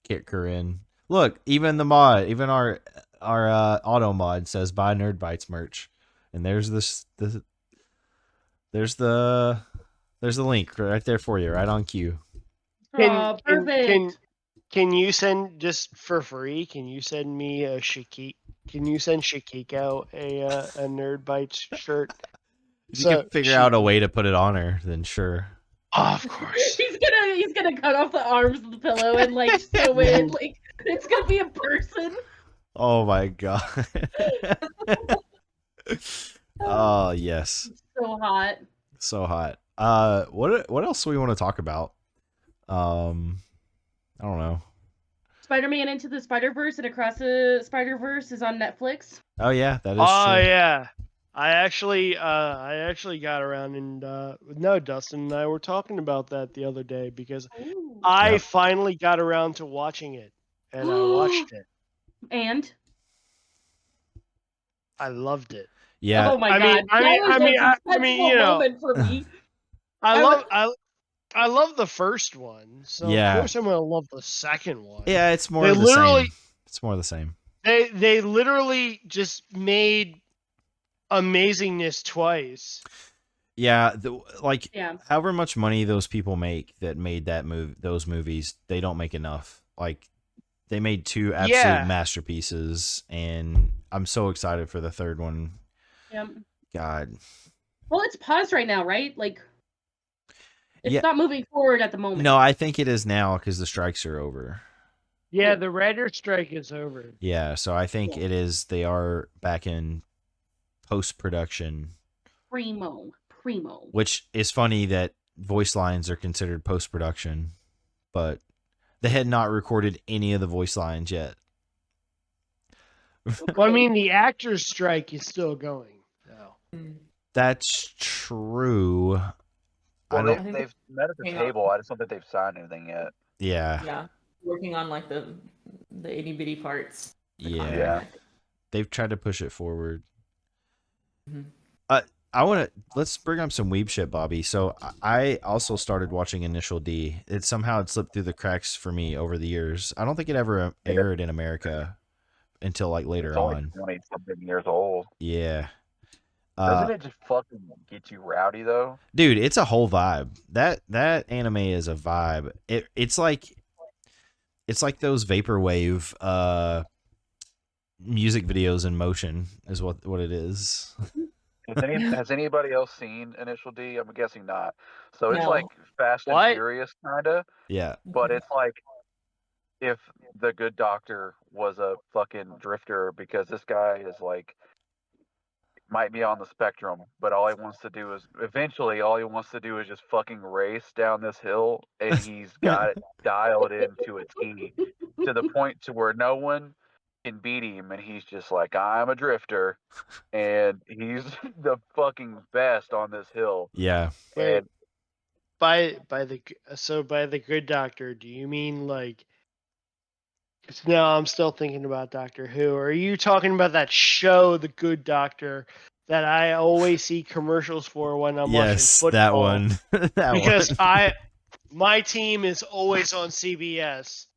Kick her in. Look, even our auto mod says buy Nerd Bites merch. And there's the link right there for you, right on cue. Oh, perfect. Can you send, just for free? Can you send me Can you send Shikiko a Nerd Bites shirt? If you can figure out a way to put it on her, then sure. Oh, of course. He's gonna cut off the arms of the pillow and like sew it in, like it's gonna be a person. Oh my god. Oh yes. So hot. So hot. What else do we want to talk about? I don't know. Spider-Man Into the Spider-Verse and Across the Spider-Verse is on Netflix. Oh yeah, that is Oh true. yeah. I actually got around and no, Dustin and I were talking about that the other day because Ooh. I Yep. finally got around to watching it and I watched it. And I loved it. Yeah. oh my I mean- god, I mean- that was I a mean, suspenseful you know. moment for me. I love the first one, so Yeah. of course I'm gonna love the second one. Yeah, it's more They of the literally- same. It's more of the same. They literally just made amazingness twice. Yeah, like Yeah. however much money those people make that made those movies, they don't make enough. Like They made 2 absolute masterpieces, and I'm so excited for the third one. Yeah. God. Well, it's paused right now, right? Like, it's not moving forward at the moment. No, I think it is now because the strikes are over. Yeah, the writer strike is over. Yeah, so I think it is. They are back in post-production. Primo. Which is funny that voice lines are considered post-production, but they had not recorded any of the voice lines yet. Well, I mean, the actors' strike is still going, though. That's true. Well, they've met at the table. I just don't think they've signed anything yet. Yeah. Working on like the itty bitty parts. Yeah. They've tried to push it forward. Mm-hmm. Let's bring up some weeb shit, Bobby. So I also started watching Initial D. It slipped through the cracks for me over the years. I don't think it ever aired in America until like later on. 20-something years old. Yeah. Doesn't it just fucking get you rowdy though? Dude, it's a whole vibe. That anime is a vibe. It's like those vaporwave music videos in motion is what it is. Has anybody else seen Initial D? I'm guessing not. So it's No. like Fast and Furious, kinda. Yeah. But it's like if the Good Doctor was a fucking drifter, because this guy is like might be on the spectrum, but all he wants to do is just fucking race down this hill, and he's got it dialed into a T to the point to where no one can beat him, and he's just like, I'm a drifter, and he's the fucking best on this hill. Yeah. Wait, by the Good Doctor, do you mean like? No, I'm still thinking about Doctor Who. Are you talking about that show, The Good Doctor, that I always see commercials for when I'm watching football? That one. Because my team is always on CBS.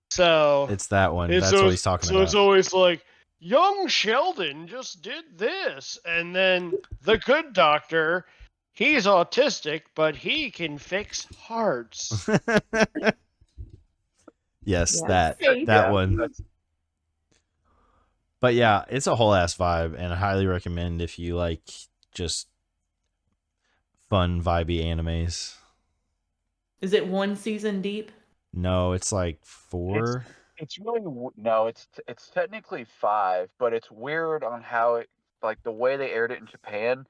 So it's that one. That's what he's talking about. So it's always like, young Sheldon just did this, and then the Good Doctor, he's autistic, but he can fix hearts. Yes, that one. But yeah, it's a whole ass vibe, and I highly recommend if you like just fun, vibey animes. Is it 1 season deep? No, it's like 4. It's really no. It's technically 5, but it's weird on how it, like the way they aired it in Japan,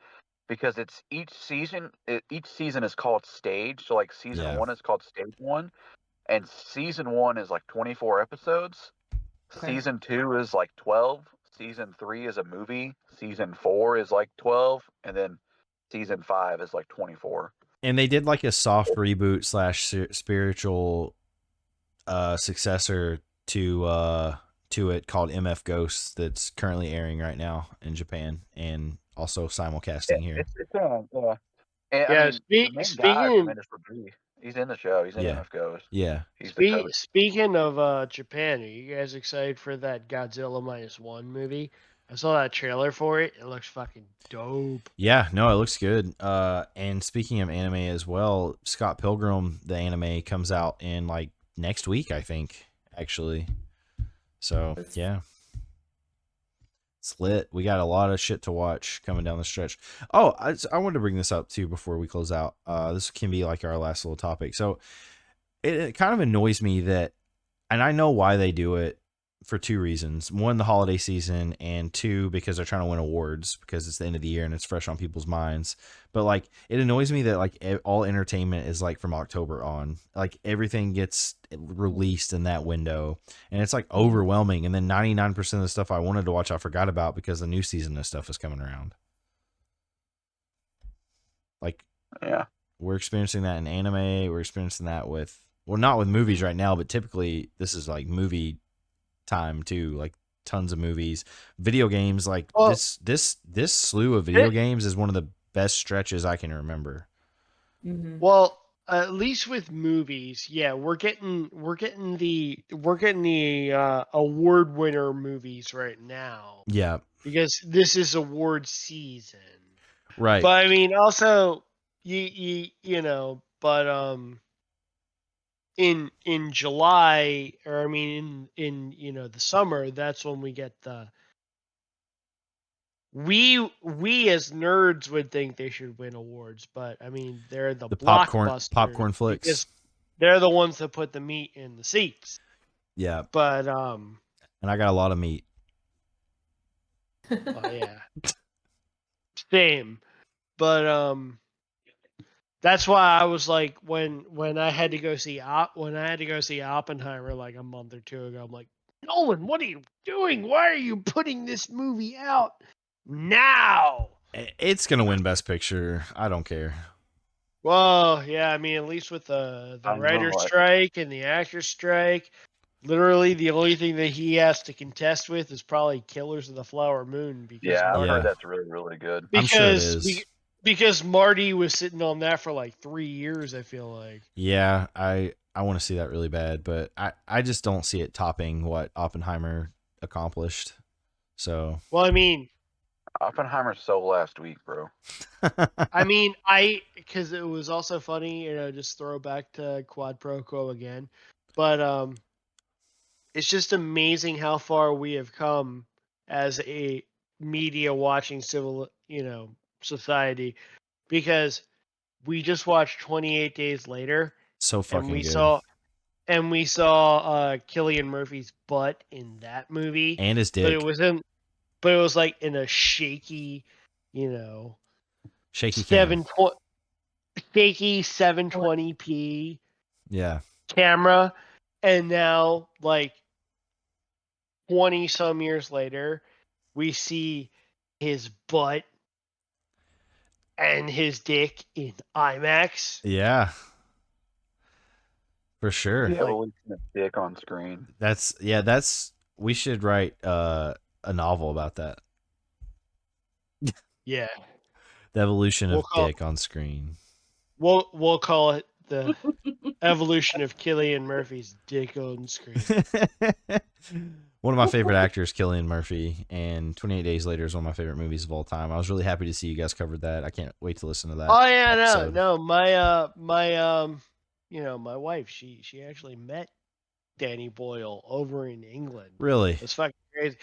because it's each season is called stage. So like season 1 is called stage 1, and season 1 is like 24 episodes. Okay. Season 2 is like 12. Season 3 is a movie. Season 4 is like 12, and then season 5 is like 24. And they did like a soft reboot / spiritual successor to it called MF Ghosts that's currently airing right now in Japan and also simulcasting here. He's in the show. He's in MF Ghosts. Yeah. Speaking of Japan, are you guys excited for that Godzilla -1 movie? I saw that trailer for it. It looks fucking dope. Yeah, no, it looks good. And speaking of anime as well, Scott Pilgrim, the anime, comes out in like next week, I think, actually. So yeah, it's lit. We got a lot of shit to watch coming down the stretch. Oh, I wanted to bring this up too before we close out. This can be like our last little topic. So it kind of annoys me that, and I know why they do it for 2 reasons. 1, the holiday season, and 2, because they're trying to win awards because it's the end of the year and it's fresh on people's minds. But like, it annoys me that like all entertainment is like from October on, like everything gets released in that window, and it's like overwhelming. And then 99% of the stuff I wanted to watch, I forgot about because the new season of stuff is coming around. Like, yeah, we're experiencing that in anime. We're experiencing that with, well, not with movies right now, but typically this is like movie time too, like tons of movies, video games, like this slew of video games is one of the best stretches I can remember. Mm-hmm. Well, at least with movies, yeah, we're getting the award winner movies right now. Yeah, because this is award season, right? But I mean, also you know, but in July, or I mean in the summer, that's when we get the we as nerds would think they should win awards, but I mean they're the popcorn blockbusters flicks. because they're the ones that put the meat in the seats. Yeah. But and I got a lot of meat. oh yeah. Same. But that's why I was like when I had to go see Oppenheimer like a month or two ago, I'm like, Nolan, what are you doing? Why are you putting this movie out now? It's gonna win Best Picture. I don't care. Well, yeah, I mean, at least with the writer's strike and the actor's strike, literally the only thing that he has to contest with is probably Killers of the Flower Moon. Because I heard that's really, really good. I'm sure it is. Because Marty was sitting on that for like 3 years, I feel like. Yeah, I want to see that really bad, but I just don't see it topping what Oppenheimer accomplished. So. Well, I mean, Oppenheimer so last week, bro. I mean, because it was also funny, just throw back to Quad Pro Quo again, but it's just amazing how far we have come as a media watching society, because we just watched 28 Days Later. So fucking good. We saw Cillian Murphy's butt in that movie, and his dick. But it was like in a shaky, shaky 720p camera, and now like 20 some years later, we see his butt and his dick in IMAX. Yeah. For sure. The evolution of dick on screen. We should write a novel about that. Yeah. The evolution of dick on screen. We'll call it the evolution of Cillian Murphy's dick on screen. One of my favorite actors, Cillian Murphy, and 28 Days Later is one of my favorite movies of all time. I was really happy to see you guys covered that. I can't wait to listen to that. Oh yeah, episode. No, my my wife, she actually met Danny Boyle over in England. Really? It's fucking crazy.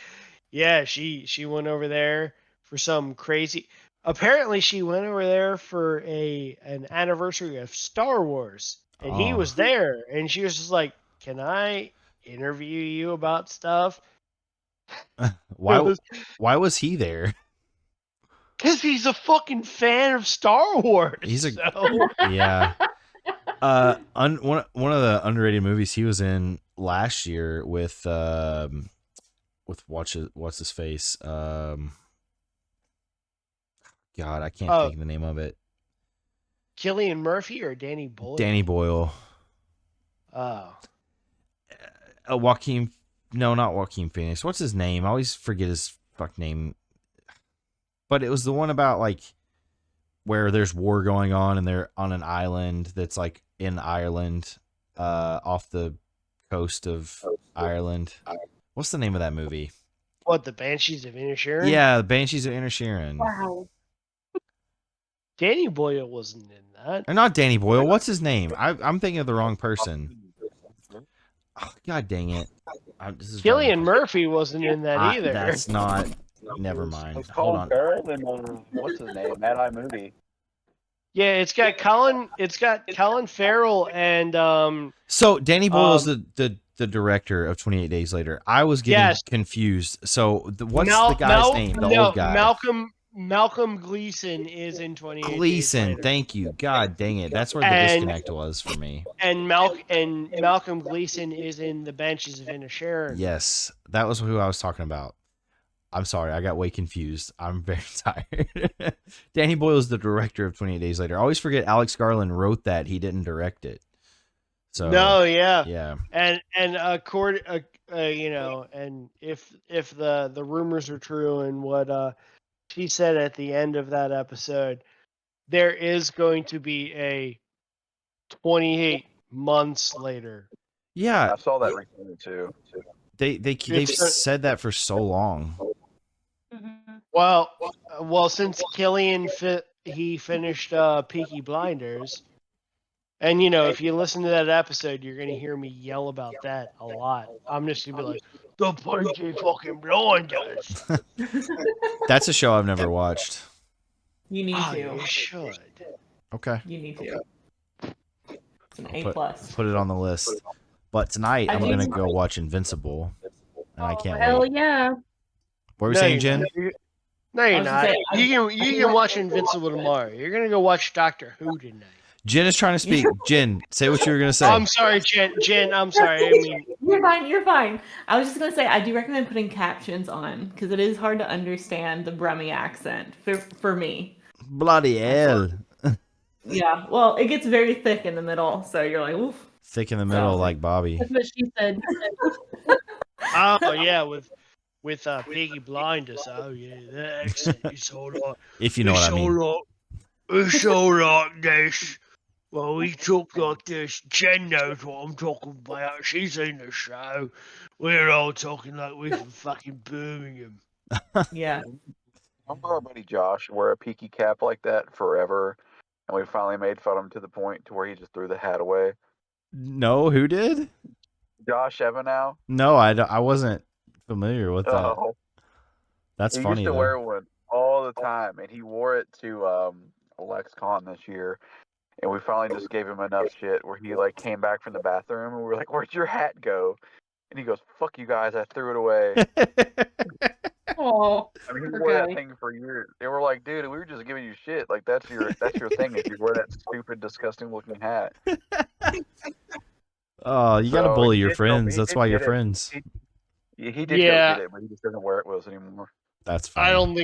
Yeah, she went over there for some crazy. Apparently, she went over there for an anniversary of Star Wars, and he was there, and she was just like, "Can I interview you about stuff?" Why was he there? Because he's a fucking fan of Star Wars. Yeah. One of the underrated movies he was in last year with what's his face? God, I can't think of the name of it. Cillian Murphy or Danny Boyle? Danny Boyle. Oh. Not Joaquin Phoenix. What's his name? I always forget his fuck name. But it was the one about like where there's war going on and they're on an island that's like in Ireland, off the coast of Ireland. What's the name of that movie? What, the Banshees of Inisherin? Yeah, the Banshees of Inisherin. Wow. Danny Boyle wasn't in that. Or not Danny Boyle. What's his name? I'm thinking of the wrong person. Oh, God dang it. Cillian Murphy wasn't in that either. That's not... Never mind. It's called Girl in what's his name? Mad Eye Movie. Yeah, it's got Colin Farrell and So Danny Boyle's the director of 28 Days Later. I was getting confused. So what's the guy's name? The old guy. Malcolm Gleeson is in 28 Days Later. Thank you. God dang it. That's where the disconnect was for me. And Malcolm Gleeson is in the Banshees of Inisherin. Yes, that was who I was talking about. I'm sorry, I got way confused. I'm very tired. Danny Boyle is the director of 28 Days Later. I always forget Alex Garland wrote that. He didn't direct it. So yeah. And and if the rumors are true and what she said at the end of that episode, there is going to be a 28 months later. Yeah, I saw that recently too. They've said that for so long. Well, since Cillian he finished Peaky Blinders, And you know, if you listen to that episode, you're gonna hear me yell about that a lot. I'm just gonna be like, the Peaky fucking Blinders. That's a show I've never watched. You need Oh, to. you should. Okay. You need to. It's an A Put plus. it on the list. But tonight I I'm do- gonna go watch Invincible, and I can't Hell wait. yeah. What were we No, saying, you're Jen? not. No, you're was gonna not. say, You can watch Invincible tomorrow. You're gonna go watch Doctor Who tonight. Jen is trying to speak. Jen, say what you were gonna say. I'm sorry, Jen. I'm sorry. I mean, You're fine. You're fine. I was just gonna say I do recommend putting captions on because it is hard to understand the Brummy accent for me. Bloody hell. Yeah. Well, it gets very thick in the middle, so you're like, oof. Thick in the middle, like Bobby. That's what she said. oh yeah, with Peaky Blinders. Oh yeah, that accent is so like. If you know what I mean. It's so like this. Well, we talk like this. Jen knows what I'm talking about. She's in the show. We're all talking like we're from fucking Birmingham. Yeah. Remember our buddy Josh wore a peaky cap like that forever, and we finally made fun of him to the point to where he just threw the hat away. No, who did? Josh Evanow. No, I wasn't familiar with that. Oh, That's he funny used to though. wear one all the time, and he wore it to LexCon this year. And we finally just gave him enough shit where he like came back from the bathroom, and we were like, "Where'd your hat go?" And he goes, "Fuck you guys, I threw it away." Oh, I mean, he poor wore that guy. thing for years. They were like, "Dude, we were just giving you shit. Like that's your thing. If you wear that stupid, disgusting looking hat." Oh, you gotta So, bully he your did friends. he That's did why you're get it. friends. He did Yeah. go get it, but he just doesn't wear it with us anymore. That's fine. I don't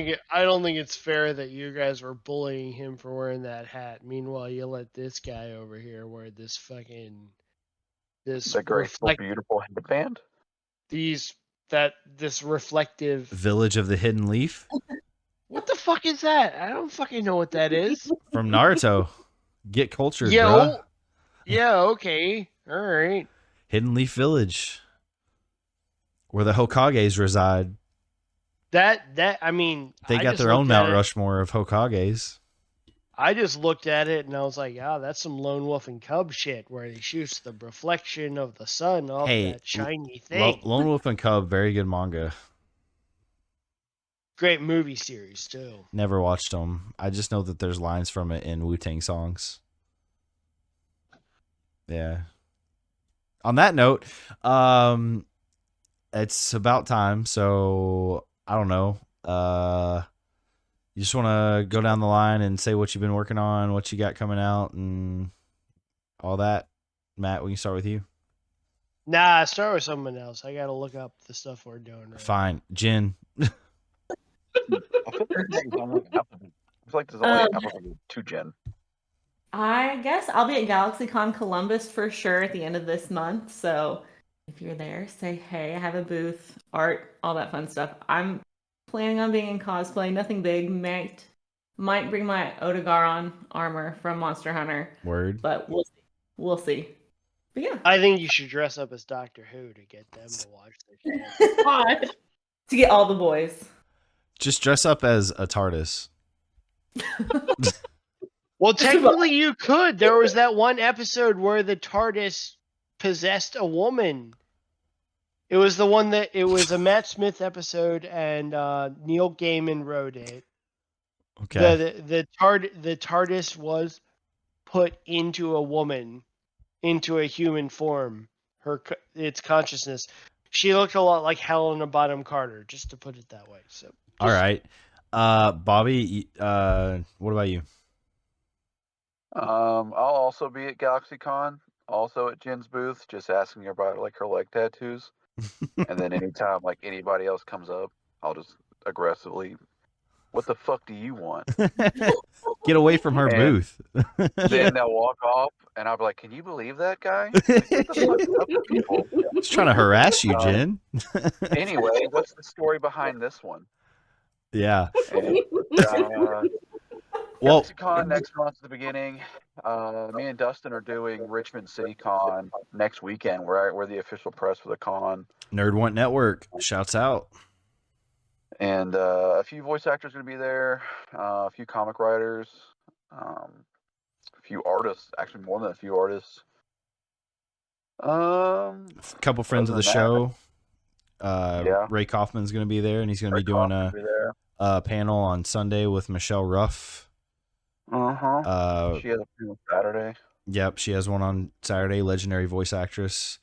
think it's fair that you guys were bullying him for wearing that hat. Meanwhile, you let this guy over here wear this fucking The graceful, beautiful headband. this reflective. Village of the Hidden Leaf What the fuck is that? I don't fucking know what that is. from Naruto. Get cultured, Yeah, bruh. yeah, okay, all right. Hidden Leaf Village, where the Hokages reside. That I mean, They I got just their own looked at Mount it- Rushmore of Hokages. I just looked at it and I was like, oh, that's some lone wolf and cub shit where he shoots the reflection of the sun off Hey, that shiny thing. Lone Wolf and Cub, very good manga. Great movie series too. Never watched them. I just know that there's lines from it in Wu-Tang songs. Yeah. On that note, it's about time. So I don't know. You just want to go down the line and say what you've been working on, what you got coming out, and all that. Matt, we can start with you. Nah, start with someone else. I gotta look up the stuff we're doing right Fine, Jen. I feel like there's only alphabet 2 Jen. I guess I'll be at GalaxyCon Columbus for sure at the end of this month. So if you're there, say hey. I have a booth, art, all that fun stuff. I'm planning on being in cosplay. Nothing big. Might bring my Otogaron armor from Monster Hunter, Word. but we'll see. We'll see. But yeah, I think you should dress up as Doctor Who to get them to watch the show. God. to get all the boys. Just dress up as a TARDIS. Well, technically you could. There was that one episode where the TARDIS possessed a woman. It was the one that it was a Matt Smith episode, and Neil Gaiman wrote it. Okay. The TARDIS was put into a woman, into a human form. Its consciousness. She looked a lot like Helena Bonham Carter, just to put it that way. So. All right. Bobby, what about you? I'll also be at GalaxyCon, also at Jen's booth, just asking her about like her leg tattoos. And then anytime like anybody else comes up, I'll just aggressively, "What the fuck do you want?" Get away from her And- booth. Then they'll walk off, and I'll be like, "Can you believe that guy?" Like, what the fuck is up with people? He's trying to harass you, Jen. Anyway, what's the story behind this one? Yeah. And, Well, GalaxyCon next month at the beginning. Me and Dustin are doing Richmond City Con next weekend. We're the official press for the con, Nerd Want Network. Shouts out. and a few voice actors going to be there, a few comic writers, few artists, actually more than a few artists. A couple friends of the show. Yeah. Ray Kaufman's going to be there, and he's going to be doing a panel on Sunday with Michelle Ruff. She has a panel Saturday. Yep, she has one on Saturday. Legendary voice actress,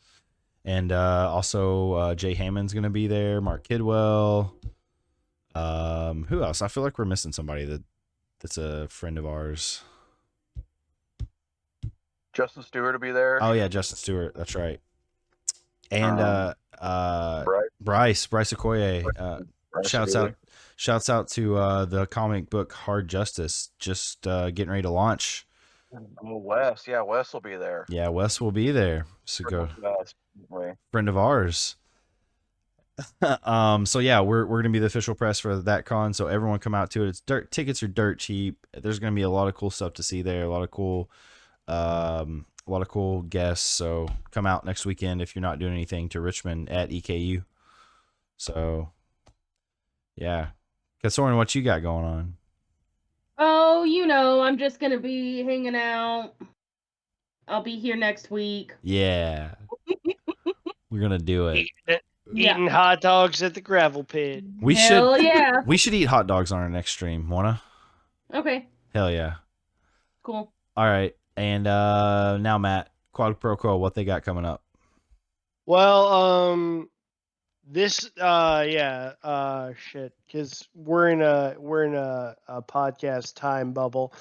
and also Jay Hammond's going to be there. Mark Kidwell. Who else? I feel like we're missing somebody that's a friend of ours. Justin Stewart will be there. Oh yeah, Justin Stewart. That's right. And Bryce Okoye. Shouts out to the comic book Hard Justice, just getting ready to launch. Oh, Wes. Yeah, Wes will be there. Yeah, Wes will be there. So go. Way. Friend of ours. So yeah, we're gonna be the official press for that con. So everyone come out to it. Tickets are dirt cheap. There's gonna be a lot of cool stuff to see there. A lot of cool guests. So come out next weekend if you're not doing anything to Richmond at EKU. So yeah, Soren, what you got going on? Oh, I'm just gonna be hanging out. I'll be here next week. Yeah, we're gonna do it. Eating hot dogs at the gravel pit. Yeah. We should eat hot dogs on our next stream. Wanna? Okay. Hell yeah. Cool. All right, and now Matt, Quad Pro Quo, what they got coming up? Well, this shit, because we're in a podcast time bubble.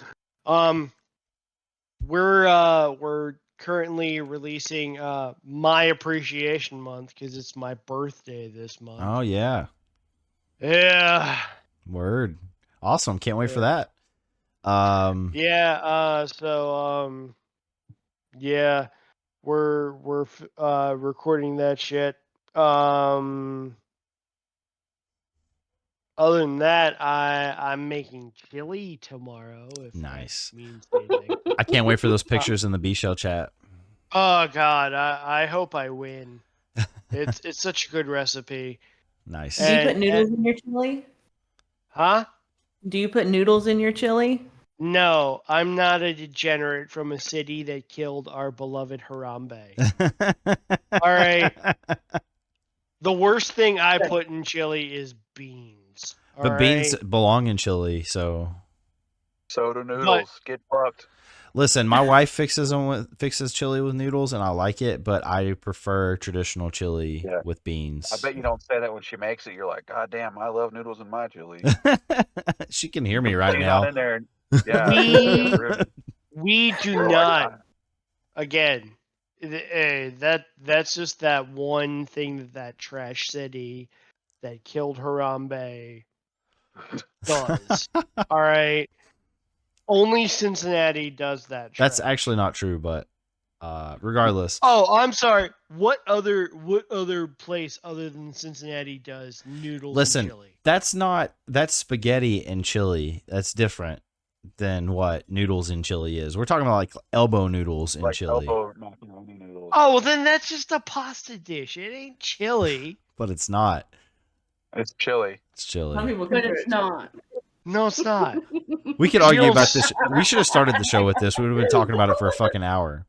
We're currently releasing my appreciation month because it's my birthday this month. Oh yeah. Yeah. Word. Awesome. Can't wait for that. We're recording that shit. Other than that, I'm making chili tomorrow. If nice. That means anything. I can't wait for those pictures in the B-Shell chat. Oh God, I hope I win. It's such a good recipe. Nice. Do you put noodles in your chili? Huh? Do you put noodles in your chili? No, I'm not a degenerate from a city that killed our beloved Harambe. All right. The worst thing I put in chili is beans. But beans belong in chili, so. Soda noodles, get fucked. Listen, my wife fixes chili with noodles, and I like it, but I prefer traditional chili with beans. I bet you don't say that when she makes it. You're like, God damn, I love noodles in my chili. She can hear me right now. Not in there. Yeah. We do not. Again, that's just that one thing that trash city that killed Harambe does. All right. Only Cincinnati does that. That's actually not true, but regardless. Oh, I'm sorry. What other place other than Cincinnati does noodles and chili? That's spaghetti and chili. That's different than what noodles in chili is. We're talking about like elbow noodles in chili. Elbow macaroni noodles. Oh, well then that's just a pasta dish. It ain't chili. But it's not. It's chili. It's chili. But it's not. No, it's not. We could argue about this. We should have started the show with this. We would have been talking about it for a fucking hour.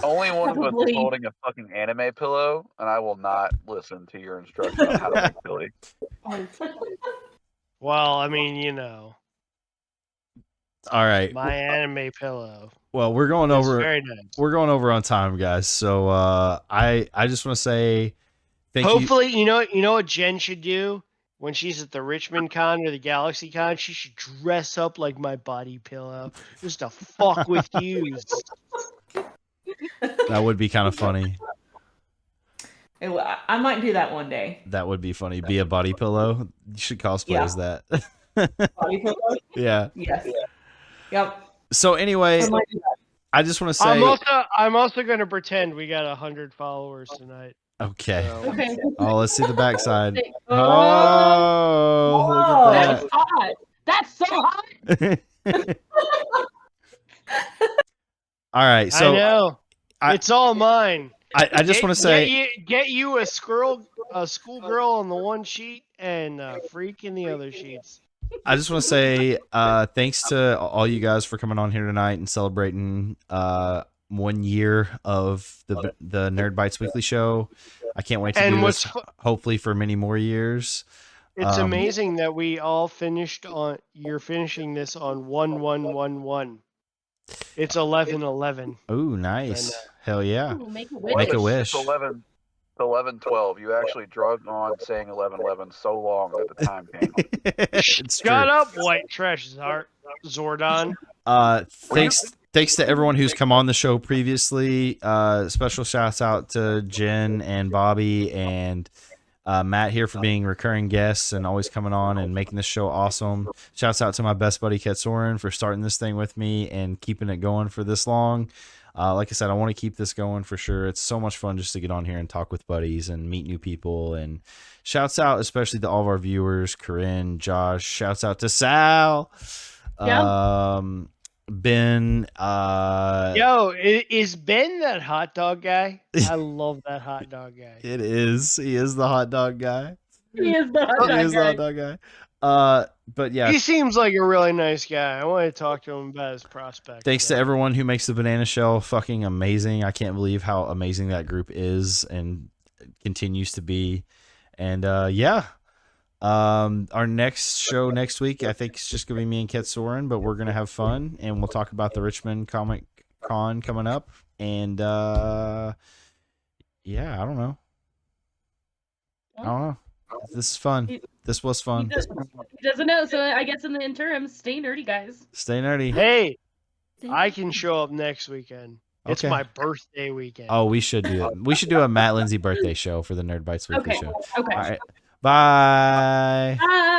Only one of us is holding a fucking anime pillow, and I will not listen to your instructions on how to make chili. Well, I mean, All right. My anime pillow. Well, we're going over. Very nice. We're going over on time, guys. So I just want to say thank you. Hopefully, you know what Jen should do when she's at the Richmond Con or the Galaxy Con. She should dress up like my body pillow just to fuck with you. That would be kind of funny. I might do that one day. That would be funny. Be a body pillow. You should cosplay as that. Body pillow? Yeah. Yes. Yep. So anyway, I just want to say I'm also going to pretend we got 100 followers tonight. Okay. So. Okay. Oh, let's see the backside. Oh, look at that's hot. That's so hot. All right. So I know. It's all mine. I just want to say get you a schoolgirl on the one sheet and a freak in the other sheets. I just want to say thanks to all you guys for coming on here tonight and celebrating 1 year of the Nerd Bites Weekly Show. I can't wait to And do what's this, hopefully for many more years. It's amazing that we all finished on. You're finishing this on 1111. It's 1111. Oh, nice. Hell yeah. Ooh, make a Well, wish. Make a it's wish. 11:12. You actually drug on saying 11:11 so long that the time came. It's true. Shut up, white trash Zordon. Thanks to everyone who's come on the show previously. Special shouts out to Jen and Bobby and Matt here for being recurring guests and always coming on and making this show awesome. Shouts out to my best buddy Ket Soren for starting this thing with me and keeping it going for this long. Like I said, I want to keep this going for sure. It's so much fun just to get on here and talk with buddies and meet new people. And shouts out especially to all of our viewers, Corinne, Josh. Shouts out to Sal. Yeah. Ben. Yo, is Ben that hot dog guy? I love that hot dog guy. It is. He is the hot dog guy. He is the hot He dog is the guy. hot dog guy. But yeah, He seems like a really nice guy. I want to talk to him about his prospects. thanks to everyone who makes the Banana Shell fucking amazing. I can't believe how amazing that group is and continues to be. And yeah, our next show next week, I think it's just gonna be me and Ket Soren, but we're gonna have fun and we'll talk about the Richmond Comic Con coming up. And yeah, I don't know. This is fun. This was fun. He doesn't know, so I guess in the interim, stay nerdy, guys. Stay nerdy. Hey, I can show up next weekend. It's Okay. my birthday weekend. Oh, we should do it. We should do a Matt Lindsey birthday show for the Nerd Bites Weekly Okay. show. Okay. All right. Bye. Bye.